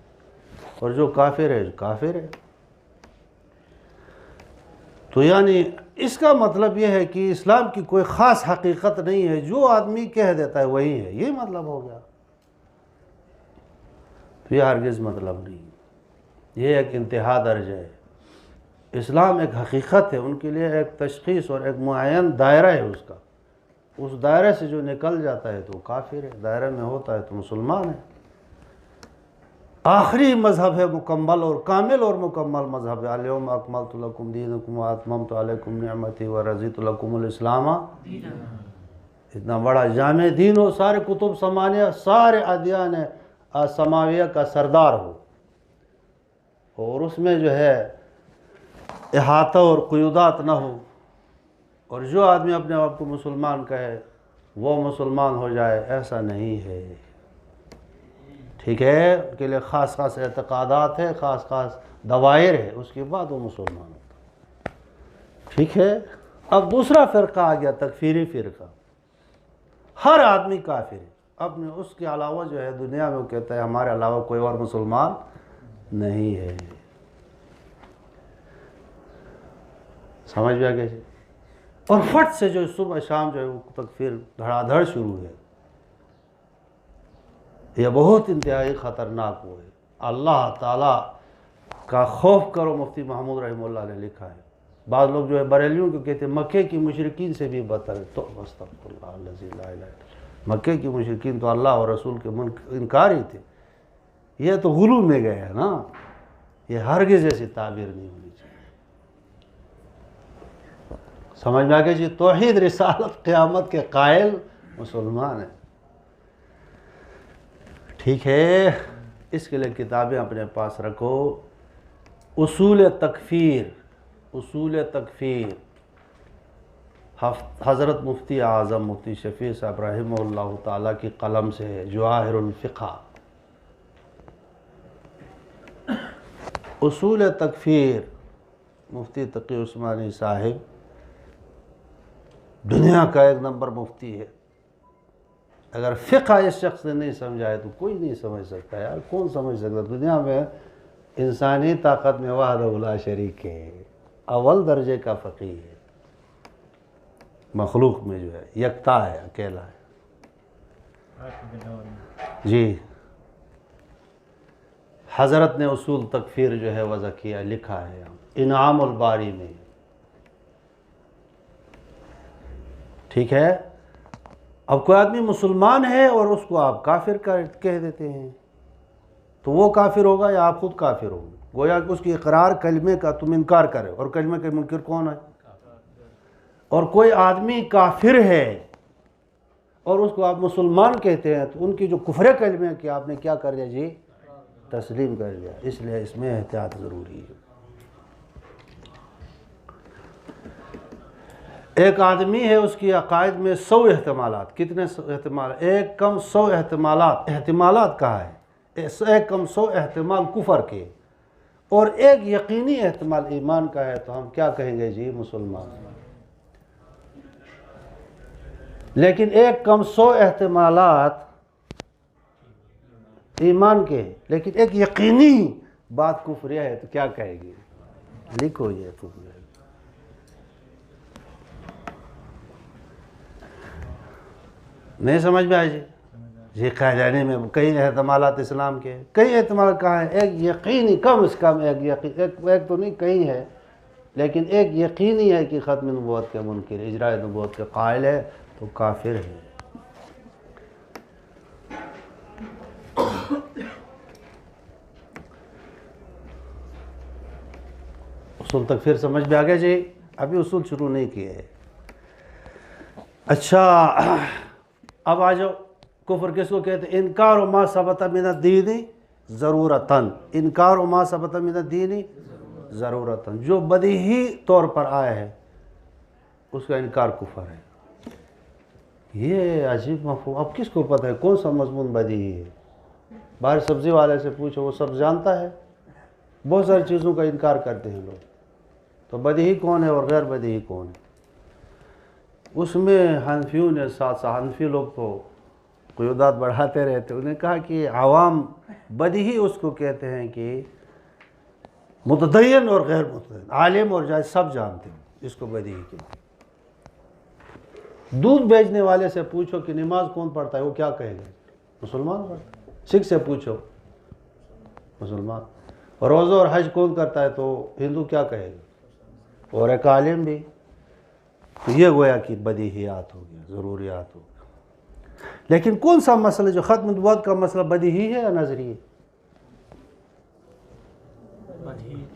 اور جو کافر ہے کافر ہے۔ تو یعنی اس کا مطلب یہ ہے کہ اسلام کی کوئی خاص حقیقت نہیں ہے، جو آدمی کہہ دیتا ہے وہی ہے، یہ مطلب ہو گیا۔ تو یہ ہرگز مطلب نہیں، یہ ایک انتہا درجہ ہے۔ اسلام ایک حقیقت ہے، ان کے لیے ایک تشخیص اور ایک معین دائرہ ہے اس کا، اس دائرے سے جو نکل جاتا ہے تو کافر ہے، دائرے میں ہوتا ہے تو مسلمان ہے۔ آخری مذہب ہے مکمل اور کامل اور مکمل مذہب ہے، الیوم اکملت لکم دینکم واتممت علیکم نعمتی ورضیت لکم الاسلام دینا۔ اتنا بڑا جامع دین ہو، سارے کتب سمانیہ، سارے ادیان سماویہ کا سردار ہو، اور اس میں جو ہے احاطہ اور قیودات نہ ہو، اور جو آدمی اپنے آپ کو مسلمان کہے وہ مسلمان ہو جائے، ایسا نہیں ہے، ٹھیک ہے، ان کے لیے خاص خاص اعتقادات ہے، خاص خاص دوائر ہے، اس کے بعد وہ مسلمان ہوتا ہے، ٹھیک ہے۔ اب دوسرا فرقہ آ گیا، تکفیری فرقہ، ہر آدمی کافر ہے، اپنے اس کے علاوہ جو ہے دنیا میں وہ کہتا ہے ہمارے علاوہ کوئی اور مسلمان نہیں ہے۔ سمجھ میں آ گیا؟ اور فٹ سے جو صبح شام جو ہے وہ تکفیر دھڑا دھڑ شروع ہے، یہ بہت انتہائی خطرناک وہ ہے۔ اللہ تعالیٰ کا خوف کرو، مفتی محمود رحمہ اللہ نے لکھا ہے۔ بعض لوگ جو ہے بریلیوں کو کہتے ہیں مکے کی مشرکین سے بھی بدتر ہے، تو استغفر اللہ الذی لا الہ الا اللہ، مکے کی مشرکین تو اللہ اور رسول کے انکار ہی تھے، یہ تو غلو میں گئے ہیں نا، یہ ہرگز ایسی تعبیر نہیں ہونی چاہیے۔ سمجھ میں آگے جی، توحید رسالت قیامت کے قائل مسلمان ہیں، ٹھیک ہے۔ اس کے لیے کتابیں اپنے پاس رکھو، اصول تکفیر، اصول تکفیر، حضرت مفتی اعظم مفتی شفیع صاحب رحمہ اللہ تعالیٰ کی قلم سے ہے، جواہر الفقہ، اصول تکفیر، مفتی تقی عثمانی صاحب دنیا کا ایک نمبر مفتی ہے۔ اگر فقہ اس شخص نے نہیں سمجھا ہے تو کوئی نہیں سمجھ سکتا، یار کون سمجھ سکتا؟ دنیا میں انسانی طاقت میں وحدہ لا شریک ہے، اول درجے کا فقیہ ہے، مخلوق میں جو ہے یکتا ہے، اکیلا ہے جی۔ حضرت نے اصول تکفیر جو ہے وضع کیا، لکھا ہے انعام الباری میں، ٹھیک ہے۔ اب کوئی آدمی مسلمان ہے اور اس کو آپ کافر کہہ دیتے ہیں، تو وہ کافر ہوگا یا آپ خود کافر ہوگے؟ گویا کہ اس کی اقرار کلمے کا تم انکار کرے، اور کلمے کے منکر کون ہے؟ اور کوئی آدمی کافر ہے اور اس کو آپ مسلمان کہتے ہیں تو ان کی جو کفر کلمے ہیں کہ آپ نے کیا کر لیا جی؟ تسلیم کر لیا. اس لیے اس میں احتیاط ضروری ہے. ایک آدمی ہے، اس کی عقائد میں 100 احتمالات. کتنے احتمالات؟ ایک کم 100 احتمالات. احتمالات کہا ہے؟ ایک کم 100 احتمال کفر کے اور ایک یقینی احتمال ایمان کا ہے تو ہم کیا کہیں گے جی؟ مسلمان. لیکن ایک کم 100 احتمالات ایمان کے لیکن ایک یقینی بات کفریہ ہے تو کیا کہے گی؟ لکھو یہ کفریہ. نہیں سمجھ میں آئی جی؟ یہ قاعدے میں کئی احتمالات اسلام کے، کئی احتمالات کہاں ہیں؟ ایک یقینی، کم از کم ایک تو نہیں کئی ہے، لیکن ایک یقینی ہے کہ ختم نبوت کے منکر، اجراء نبوت کے قائل ہے تو کافر ہے. اصول تک پھر سمجھ میں آ گیا جی؟ ابھی اصول شروع نہیں کیے. اچھا اب آ جاؤ. کفر کس کو کہتے ہیں؟ انکار ما ثبت من الدین ضرورتاً. انکار ما ثبت من الدین ضرورتاً، جو بدیہی طور پر آیا ہے اس کا انکار کفر ہے. یہ عجیب مفہوم. اب کس کو پتہ ہے کون سا مضمون بدیہی ہے؟ باہر سبزی والے سے پوچھو، وہ سب جانتا ہے. بہت ساری چیزوں کا انکار کرتے ہیں لوگ. تو بدیہی کون ہے اور غیر بدیہی کون ہے؟ اس میں حنفیوں نے ساتھ حنفی لوگ تو قیودات بڑھاتے رہتے. انہیں کہا کہ عوام بدیہی اس کو کہتے ہیں کہ متدین اور غیر متدین، عالم اور جاہل سب جانتے ہیں اس کو بدیہی کہتے ہیں. دودھ بیچنے والے سے پوچھو کہ نماز کون پڑھتا ہے، وہ کیا کہے گا؟ مسلمان پڑھتا ہے. سکھ سے پوچھو، مسلمان. روزہ اور حج کون کرتا ہے تو ہندو کیا کہے گا؟ اور ایک عالم بھی. تو یہ گویا کہ بدیہیات ہو گیا، ضروریات ہو گیا. لیکن کون سا مسئلہ جو ختم نبوت کا مسئلہ بدیہی ہے یا نظری ہے؟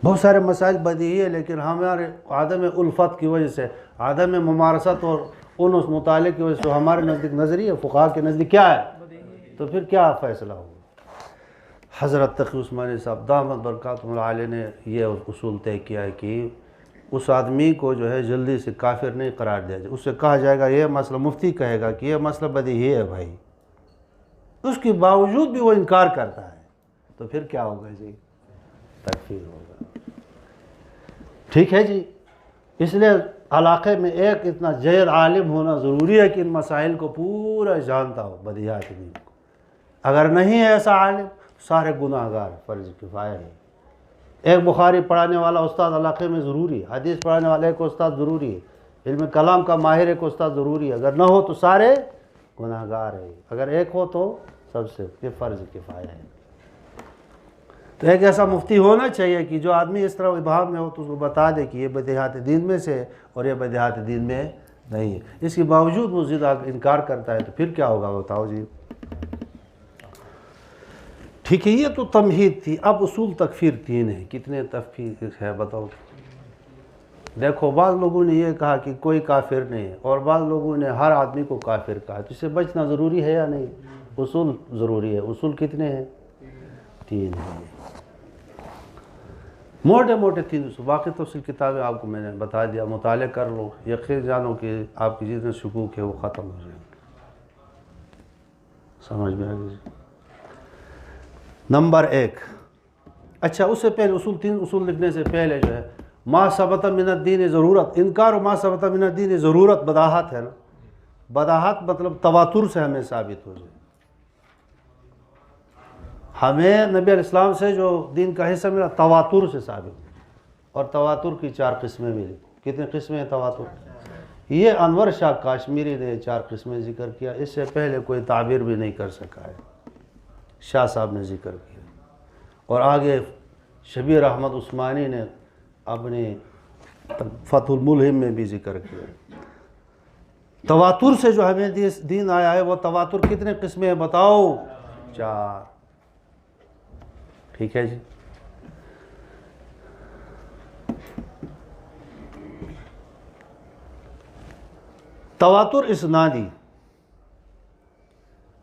بہت سارے مسائل بدیہی ہے، لیکن ہمارے عدم الفت کی وجہ سے، عدم ممارست اور ان اس مطالعے کی وجہ سے ہمارے نزدیک نظری ہے، فقہا کے نزدیک کیا ہے؟ تو پھر کیا فیصلہ ہوگا؟ حضرت تقی عثمانی صاحب دامت برکاتہم العالیہ نے یہ اصول طے کیا ہے کہ اس آدمی کو جو ہے جلدی سے کافر نہیں قرار دیا جائے. اس سے کہا جائے گا یہ مسئلہ، مفتی کہے گا کہ یہ مسئلہ بدیہی ہے بھائی، اس کے باوجود بھی وہ انکار کرتا ہے تو پھر کیا ہوگا جی؟ تکفیر ہوگا. ٹھیک ہے جی؟ اس لیے علاقے میں ایک اتنا جید عالم ہونا ضروری ہے کہ ان مسائل کو پورا جانتا ہو، بدیہات دین کو. اگر نہیں ہے ایسا عالم سارے گناہ گار. فرض کفایہ ہے. ایک بخاری پڑھانے والا استاد علاقے میں ضروری ہے، حدیث پڑھانے والا ایک استاد ضروری ہے، علم کلام کا ماہر ایک استاد ضروری ہے. اگر نہ ہو تو سارے گناہ گار ہے. اگر ایک ہو تو سب سے، یہ فرض کفایہ ہے. تو ایک ایسا مفتی ہونا چاہیے کہ جو آدمی اس طرح ابہام میں ہو تو اس کو بتا دے کہ یہ بدیہات دین میں سے اور یہ بدیہات دین میں نہیں ہے. اس کے باوجود وہ ضد انکار کرتا ہے تو پھر کیا ہوگا بتاؤ جی؟ ٹھیک ہے، یہ تو تمہید تھی. اب اصول تکفیر 3 ہے. کتنے تکفیر ہے بتاؤ؟ دیکھو بعض لوگوں نے یہ کہا کہ کوئی کافر نہیں ہے اور بعض لوگوں نے ہر آدمی کو کافر کہا. تو اس سے بچنا ضروری ہے یا نہیں؟ اصول ضروری ہے. اصول کتنے ہیں؟ 3 ہیں. موٹے موٹے 3 اصول. باقی تفصیل کتابیں آپ کو میں نے بتا دیا، مطالعہ کر لو، یقین جانو کہ آپ کی جتنے شکوک ہے وہ ختم ہو جائیں گے. سمجھ میں آ گئی؟ نمبر 1. اچھا اس سے پہلے 3 اصول لکھنے سے پہلے جو ہے ما ثبت من الدین ضرورت. انکار و ما ثبت من الدین ضرورت بداحت ہے نا. بداحت مطلب تواتر سے ہمیں ثابت ہو جائے. ہمیں نبی علیہ السلام سے جو دین کا حصہ ملا تواتر سے ثابت. اور تواتر کی 4 قسمیں ملی. کتنے قسمیں ہیں تواتر؟ یہ انور شاہ کاشمیری نے 4 قسمیں ذکر کیا. اس سے پہلے کوئی تعبیر بھی نہیں کر سکا ہے. شاہ صاحب نے ذکر کیا اور آگے شبیر احمد عثمانی نے اپنی فتح الملہم میں بھی ذکر کیا. تواتر سے جو ہمیں دین آیا ہے وہ تواتر کتنے قسمیں ہیں بتاؤ؟ 4. ٹھیک ہے جی؟ تواتر اسنادی،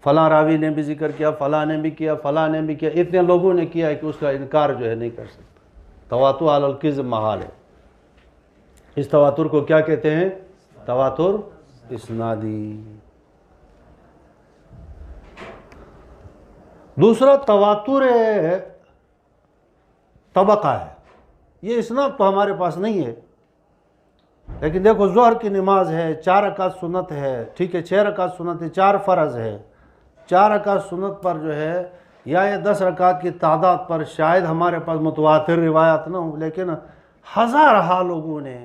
فلاں راوی نے بھی ذکر کیا، فلاں نے بھی کیا، فلاں نے بھی کیا، اتنے لوگوں نے کیا ہے کہ اس کا انکار جو ہے نہیں کر سکتا۔ تواتر علی الکذب محال ہے۔ اس تواتر کو کیا کہتے ہیں؟ تواتر اسنادی۔ دوسرا تواتر طبقہ ہے، یہ اسناد تو ہمارے پاس نہیں ہے، لیکن دیکھو ظہر کی نماز ہے، 4 رکعت سنت ہے، ٹھیک ہے، 6 رکعت سنت ہے، 4 فرض ہے، 4 رکعت سنت پر جو ہے یا یہ 10 رکعت کی تعداد پر شاید ہمارے پاس متواتر روایات نہ ہوں، لیکن ہزارہا لوگوں نے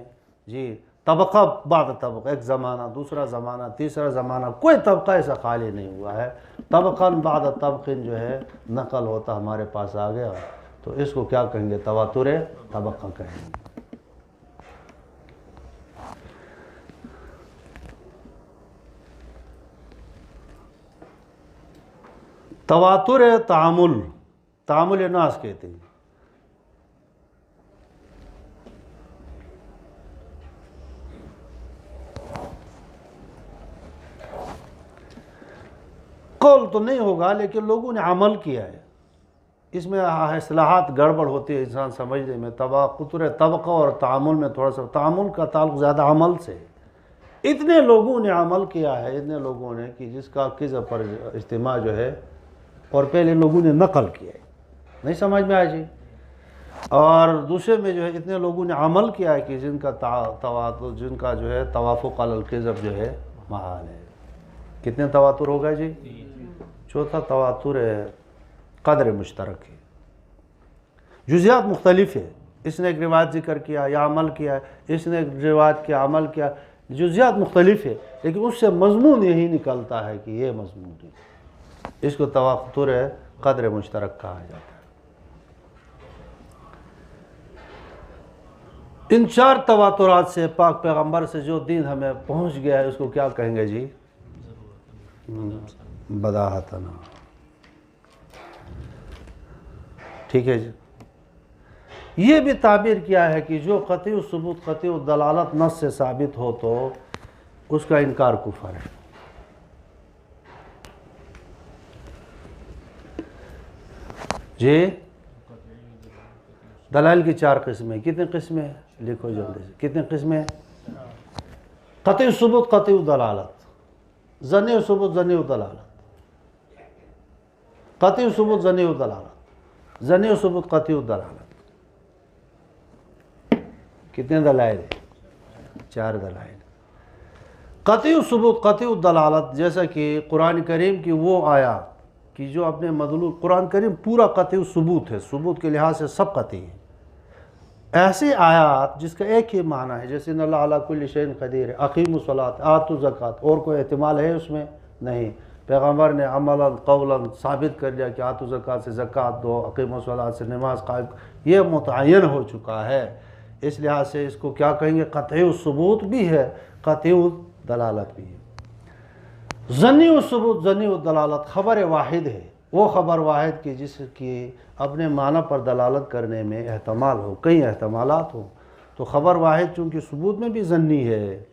جی طبقہ بعد طبقہ، ایک زمانہ، دوسرا زمانہ، تیسرا زمانہ، کوئی طبقہ ایسا خالی نہیں ہوا ہے، طبقہ بعد طبقہ جو ہے نقل ہوتا ہمارے پاس آ گیا، تو اس کو کیا کہیں گے؟ تواتر طبقہ کہیں گے۔ تواتر تعامل، تعامل ناس کہتے ہیں۔ قول تو نہیں ہوگا لیکن لوگوں نے عمل کیا ہے، اس میں اصلاحات گڑبڑ ہوتی ہے انسان سمجھنے میں۔ تواتر طبقہ اور تعامل میں تھوڑا سا، تعامل کا تعلق زیادہ عمل سے، اتنے لوگوں نے عمل کیا ہے، اتنے لوگوں نے کہ جس کا کذب پر اجتماع جو ہے، اور پہلے لوگوں نے نقل کیا ہے، نہیں سمجھ میں آئی جی۔ اور دوسرے میں جو ہے اتنے لوگوں نے عمل کیا ہے کہ جن کا تواتر، جن کا جو ہے توافق علی الکذب جو ہے محال ہے۔ کتنے تواتر ہوگا جی؟ چوتھا تواتر ہے قدر مشترک ہے، جزیات مختلف ہے، اس نے ایک روایت ذکر کیا یا عمل کیا، اس نے ایک روایت کیا عمل کیا، جزیات مختلف ہے، لیکن اس سے مضمون یہی نکلتا ہے کہ یہ مضمون ہے، اس کو تواتر قدر مشترک کہا جاتا ہے۔ ان 4 تواترات سے، پاک پیغمبر سے جو دین ہمیں پہنچ گیا ہے، اس کو کیا کہیں گے جی؟ بداہتنا، ٹھیک ہے جی۔ یہ بھی تعبیر کیا ہے کہ جو قطعی ثبوت، قطعی دلالت نص سے ثابت ہو تو اس کا انکار کفر ہے۔ جی دلائل کی 4 قسمیں، کتنے قسمیں لکھو جلدی سے، کتنے قسمیں؟ قطعی ثبوت، قطعی دلالت، ظنی ثبوت، ظنی دلالت، قطعی ثبوت، ظنی دلالت، ظنی ثبوت، قطعی دلالت۔ کتنے دلائل ہیں؟ 4 دلائل۔ قطعی ثبوت، قطعی دلالت، جیسا کہ قرآن کریم کی وہ آیات کہ جو اپنے مدلول، قرآن کریم پورا قطعی ثبوت ہے، ثبوت کے لحاظ سے سب قطعی ہے۔ ایسی آیات جس کا ایک ہی معنی ہے، جیسے ان اللہ علی کل شیء قدیر ہے، اقیموا الصلاۃ، آتوا الزکوٰۃ، اور کوئی احتمال ہے اس میں؟ نہیں۔ پیغمبر نے عملاً قولاً ثابت کر دیا کہ آتوا الزکوٰۃ سے زکوٰۃ دو، اقیموا الصلاۃ سے نماز قائم، یہ متعین ہو چکا ہے، اس لحاظ سے اس کو کیا کہیں گے؟ قطعی ثبوت بھی ہے، قطعی دلالت بھی ہے۔ ظنی ثبوت، ظنی دلالت، خبر واحد ہے، وہ خبر واحد کی جس کی اپنے معنی پر دلالت کرنے میں احتمال ہو، کئی احتمالات ہوں، تو خبر واحد چونکہ ثبوت میں بھی ظنی ہے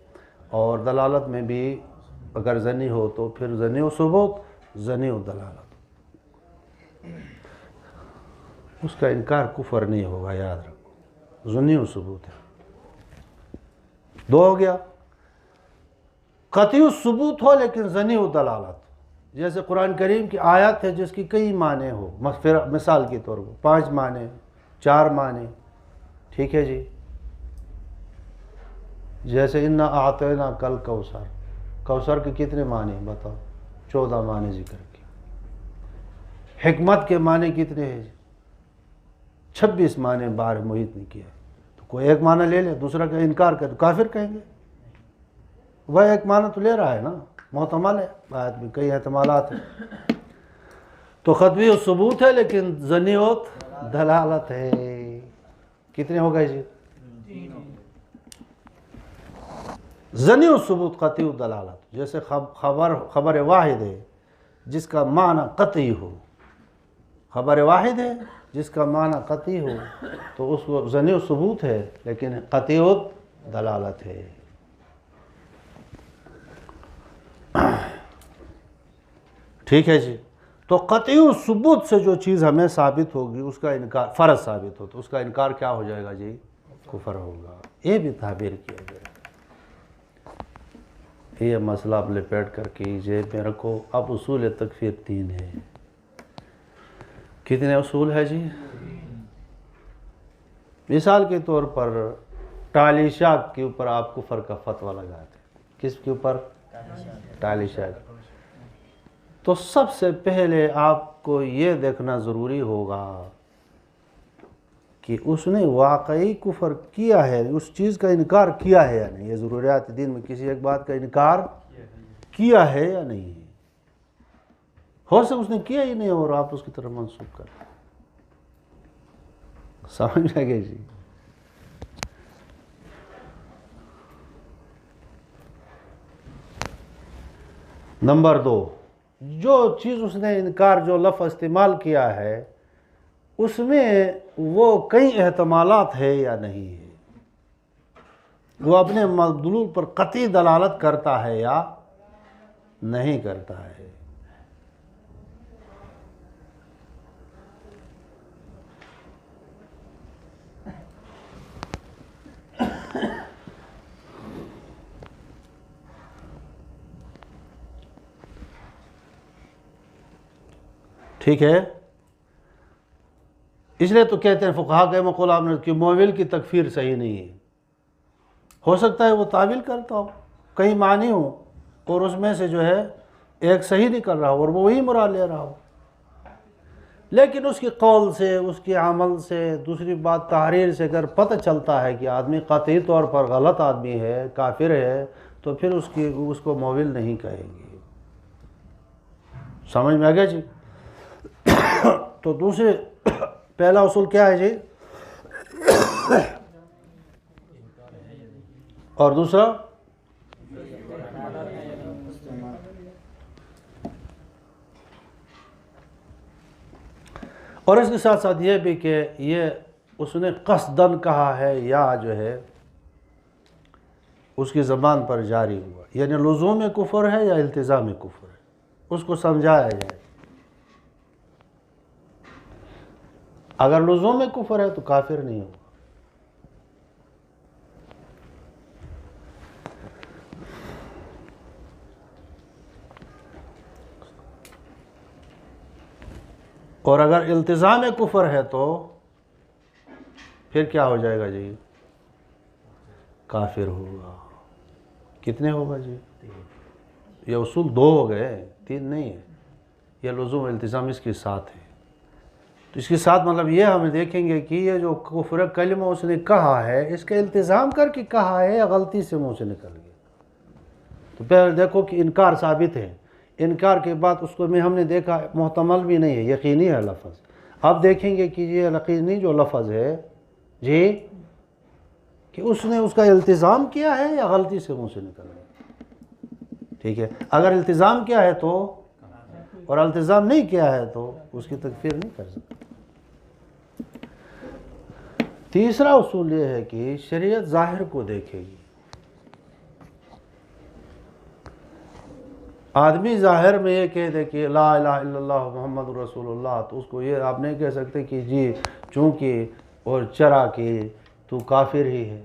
اور دلالت میں بھی اگر ظنی ہو تو پھر ظنی و ثبوت، ظنی و دلالت، اس کا انکار کفر نہیں ہوگا، یاد رکھو، ظنی و ثبوت ہے۔ 2 ہو گیا۔ قطعی ثبوت ہو لیکن ظنی و دلالت، جیسے قرآن کریم کی آیت ہے جس کی کئی معنی ہو، مثال کے طور پر 5 معنی، 4 معنی، ٹھیک ہے جی۔ جیسے انا اعطیناک الکوثر، کوثر کے کتنے معنی بتاؤ؟ 14 معنی ذکر کی۔ حکمت کے معنی کتنے ہیں؟ 26 معنی باہر محیط نے کیا، تو کوئی ایک معنی لے لے، دوسرا کا انکار کرے تو کافر کہیں گے؟ وہ ایک معنی تو لے رہا ہے نا، محتمل ہے، آیت میں کئی احتمالات ہیں، تو قطعی ثبوت ہے لیکن ظنی و دلالت ہے۔ کتنے ہو گئے جی؟ ظنی و ثبوت، قطعی دلالت، جیسے خبر واحد ہے جس کا معنی قطعی ہو، خبر واحد ہے جس کا معنی قطعی ہو تو اس کو ظنی و ثبوت ہے لیکن قطعی دلالت ہے۔ ٹھیک ہے جی. تو قطعی ثبوت سے جو چیز ہمیں ثابت ہوگی اس کا انکار فرض ثابت ہو تو اس کا انکار کیا ہو جائے گا جی؟ کفر ہوگا. یہ بھی تعبیر کیا گیا. یہ مسئلہ آپ لپیٹ کر کیجئے میرے کو. اب اصول تکفیر 3 ہے. کتنے اصول ہے جی؟ مثال کے طور پر ٹالی شاک کے اوپر آپ کفر کا فتویٰ لگاتے. کس کے اوپر؟ ٹالی شاک. تو سب سے پہلے آپ کو یہ دیکھنا ضروری ہوگا کہ اس نے واقعی کفر کیا ہے، اس چیز کا انکار کیا ہے یا نہیں. یہ ضروریات دین میں کسی ایک بات کا انکار کیا ہے یا نہیں ہے. ہو سکتا اس نے کیا ہی نہیں اور آپ اس کی طرف منسوخ کریں. سمجھ لگے جی؟ نمبر 2، جو چیز اس نے انکار جو لفظ استعمال کیا ہے اس میں وہ کئی احتمالات ہے یا نہیں ہے. وہ اپنے مدلول پر قطعی دلالت کرتا ہے یا نہیں کرتا ہے. ٹھیک ہے. اس لیے تو کہتے ہیں فقہا کے مقول آپ نے کہ موول کی تکفیر صحیح نہیں ہے. ہو سکتا ہے وہ تعویل کرتا ہو، کئی معنی ہو اور اس میں سے جو ہے ایک صحیح نہیں کر رہا ہو اور وہ وہی مراد لے رہا ہو، لیکن اس کی قول سے، اس کی عمل سے، دوسری بات تحریر سے اگر پتہ چلتا ہے کہ آدمی قطعی طور پر غلط آدمی ہے، کافر ہے، تو پھر اس کو موول نہیں کہیں گے. سمجھ میں آ گیا جی؟ تو دوسرے پہلا اصول کیا ہے جی؟ اور دوسرا اور اس کے ساتھ ساتھ یہ بھی کہ یہ اس نے قصدن کہا ہے یا جو ہے اس کی زبان پر جاری ہوا، یعنی لزوم کفر ہے یا التزام کفر ہے، اس کو سمجھایا جائے. اگر لزوم کفر ہے تو کافر نہیں ہوگا. اور اگر التزام کفر ہے تو پھر کیا ہو جائے گا جی؟ کافر ہوگا. کتنے ہوگا جی؟ یہ اصول 2 ہو گئے، 3 نہیں ہے. یہ لزوم التزام اس کے ساتھ ہے. تو اس کے ساتھ مطلب یہ ہم دیکھیں گے کہ یہ جو کفر کلمہ اس نے کہا ہے اس کا التزام کر کے کہا ہے یا غلطی سے منہ سے نکل گیا. تو پہلے دیکھو کہ انکار ثابت ہے. انکار کے بعد اس کو میں ہم نے دیکھا محتمل بھی نہیں ہے، یقینی ہے لفظ. اب دیکھیں گے کہ یہ یقینی جو لفظ ہے جی کہ اس نے اس کا التزام کیا ہے یا غلطی سے منہ سے نکل گیا. ٹھیک ہے. اگر التزام کیا ہے تو اور التزام نہیں کیا ہے تو اس کی تکفیر نہیں کر سکتا. تیسرا اصول یہ ہے کہ شریعت ظاہر کو دیکھے گی. آدمی ظاہر میں یہ کہہ دے کہ لا الہ الا اللہ محمد رسول اللہ تو اس کو یہ آپ نہیں کہہ سکتے کہ جی چونکہ اور چرا کہ تو کافر ہی ہے.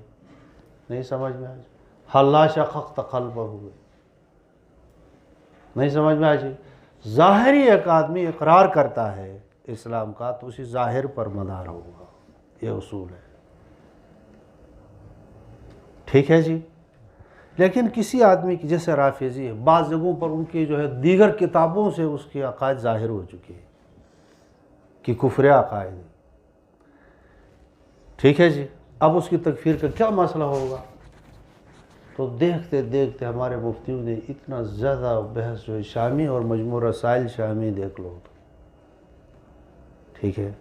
نہیں سمجھ میں آج حلا شققت قلبہ ہوئے. نہیں سمجھ میں آج ظاہری ایک آدمی اقرار کرتا ہے اسلام کا تو اسی ظاہر پر مدار ہوگا. یہ اصول ہے. ٹھیک ہے جی. لیکن کسی آدمی کی جیسے رافضی ہے، بعض جگہوں پر ان کی جو ہے دیگر کتابوں سے اس کے عقائد ظاہر ہو چکے ہیں کہ کفر عقائد. ٹھیک ہے جی. اب اس کی تکفیر کا کیا مسئلہ ہوگا؟ تو دیکھتے دیکھتے ہمارے مفتیوں نے اتنا زیادہ بحث جو ہے شامی اور مجموع رسائل شامی دیکھ لو. ٹھیک ہے.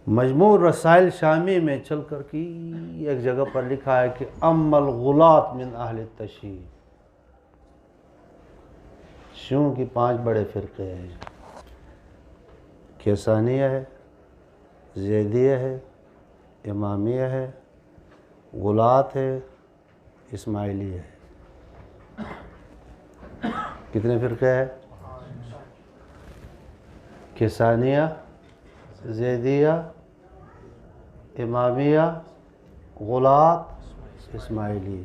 مجموع رسائل شامی میں چل کر کی ایک جگہ پر لکھا ہے کہ اما الغلاة من اہل التشیع، شیعوں کی 5 بڑے فرقے ہیں. کیسانیہ ہے، زیدیہ ہے، امامیہ ہے، غلاة ہے، اسماعیلیہ ہے. کتنے فرقے ہیں؟ کسانیہ، زیدیہ، امامیہ، غلاة، اسماعیلیہ۔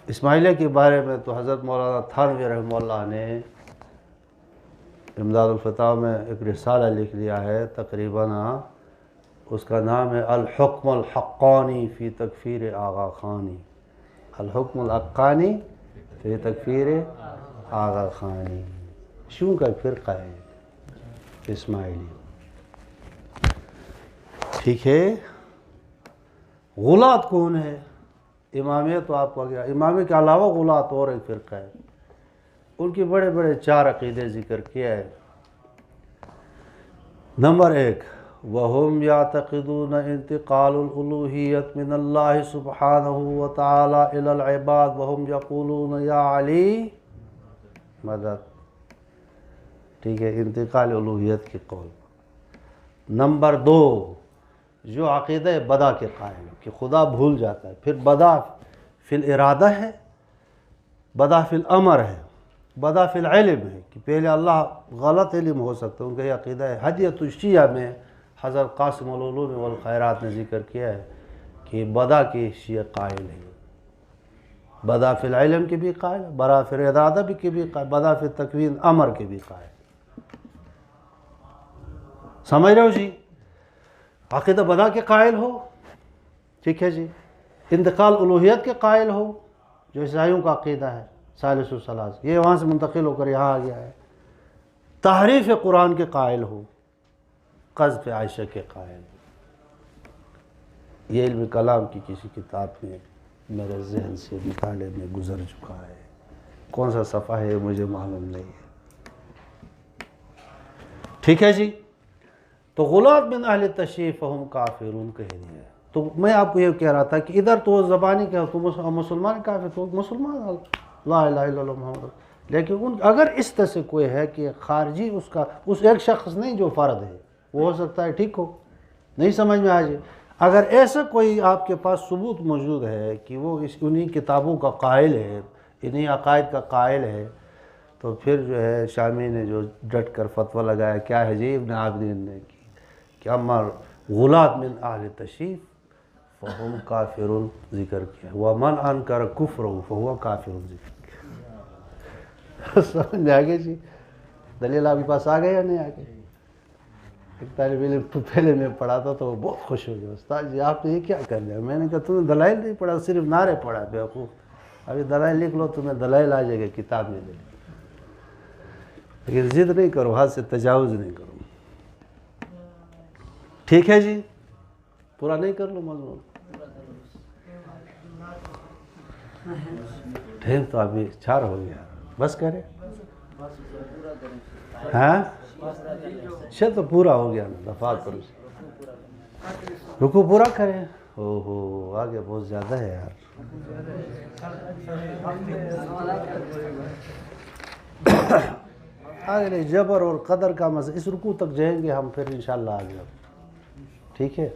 اسماعیلیہ کے بارے میں تو حضرت مولانا تھانوی رحمہ اللہ نے امداد الفتاوی میں ایک رسالہ لکھ لیا ہے، تقریباً اس کا نام ہے الحکم الحقانی فی تکفیر آغا خانی، الحکم الحقانی فی تکفیر آغا خانی۔ شیعوں کا ایک فرقہ ہے اسماعیلی، ٹھیک ہے۔ غلاة کون ہے؟ امامیہ تو آپ کو آگیا، امامیہ کے علاوہ غلاة اور ایک فرقہ ہے، ان کی بڑے بڑے 4 عقیدے ذکر کیا ہے۔ نمبر 1، وَهُمْ يَعْتَقِدُونَ انتقال الالوحیت من اللہ سبحانہ وتعالی الی العباد وَهُمْ يَقُولُونَ یا علی مدد، ٹھیک ہے، انتقال الوحیت کی قول۔ نمبر 2، جو عقیدہ بدا کے قائل ہے کہ خدا بھول جاتا ہے، پھر بدا فی الارادہ ہے، بدا فی الامر ہے، بدا فی العلم ہے، کہ پہلے اللہ غلط علم ہو سکتا ہے، ان کا یہ عقیدہ ہے۔ ہدیۃ الشیعہ میں حضرت قاسم العلوم والخیرات نے ذکر کیا ہے کہ بدا کی شیعہ قائل ہے، بدا فی العلم کی بھی قائل، بدا فی الارادہ کی بھی قائل، بدا فی تکوین امر کی بھی قائل۔ سمجھ رہے ہو جی؟ عقیدہ بدا کے قائل ہو، ٹھیک ہے جی، انتقال الوہیت کے قائل ہو، جو عیسائیوں کا عقیدہ ہے ثالث الثلاث، یہ وہاں سے منتقل ہو کر یہاں آ گیا ہے۔ تحریف قرآن کے قائل ہو، قذف عائشہ کے قائل ہو۔ یہ علم کلام کی کسی کتاب میں میرے ذہن سے مطالعے میں گزر چکا ہے، کون سا صفحہ ہے مجھے معلوم نہیں ہے، ٹھیک ہے جی۔ تو غلاة من اہل تشیع فہم کافرون کہہ دیا ہے۔ تو میں آپ کو یہ کہہ رہا تھا کہ ادھر تو زبانی کیا، تو مسلمان کافر، تو مسلمان لا الہ الا اللہ محمد، لیکن اگر اس طرح سے کوئی ہے کہ خارجی اس ایک شخص نہیں جو فرد ہے، وہ ہو سکتا ہے ٹھیک ہو، نہیں سمجھ میں آجائے، اگر ایسا کوئی آپ کے پاس ثبوت موجود ہے کہ وہ انہی کتابوں کا قائل ہے، انہی عقائد کا قائل ہے، تو پھر جو ہے شامی نے جو ڈٹ کر فتویٰ لگایا کیا ہے جی، ابن عابدین نے کہ اما غلاة من اہل تشیع فہم کافرون ذکر کیا، ومن انکر کفرہ فہو کافر ذکر کیا۔ سمجھ میں آگے جی؟ دلیل آپ کے پاس آ گئے یا نہیں آ گئے؟ ایک طالب علم پہلے میں پڑھا تھا تو وہ بہت خوش ہو گیا، استاد جی آپ نے یہ کیا کر لیا؟ میں نے کہا تم نے دلائل نہیں پڑھا، صرف نعرے پڑھا، بیوقوف، ابھی دلائل لکھ لو، تمہیں دلائل آ جائے گا کتاب میں، لیکن ضد نہیں کرو، حد سے تجاوز نہیں کرو، ٹھیک ہے جی؟ پورا نہیں کر لو مضمون، ٹھیک تو ابھی 4 ہو گیا، بس کرے، ہاں شاید تو پورا ہو گیا نا، دفعات پر رکوع پورا کریں، آگے بہت زیادہ ہے یار، آگے جبر اور قدر کا مسئلہ، اس رکوع تک جائیں گے ہم، پھر انشاءاللہ آگے، ٹھیک ہے؟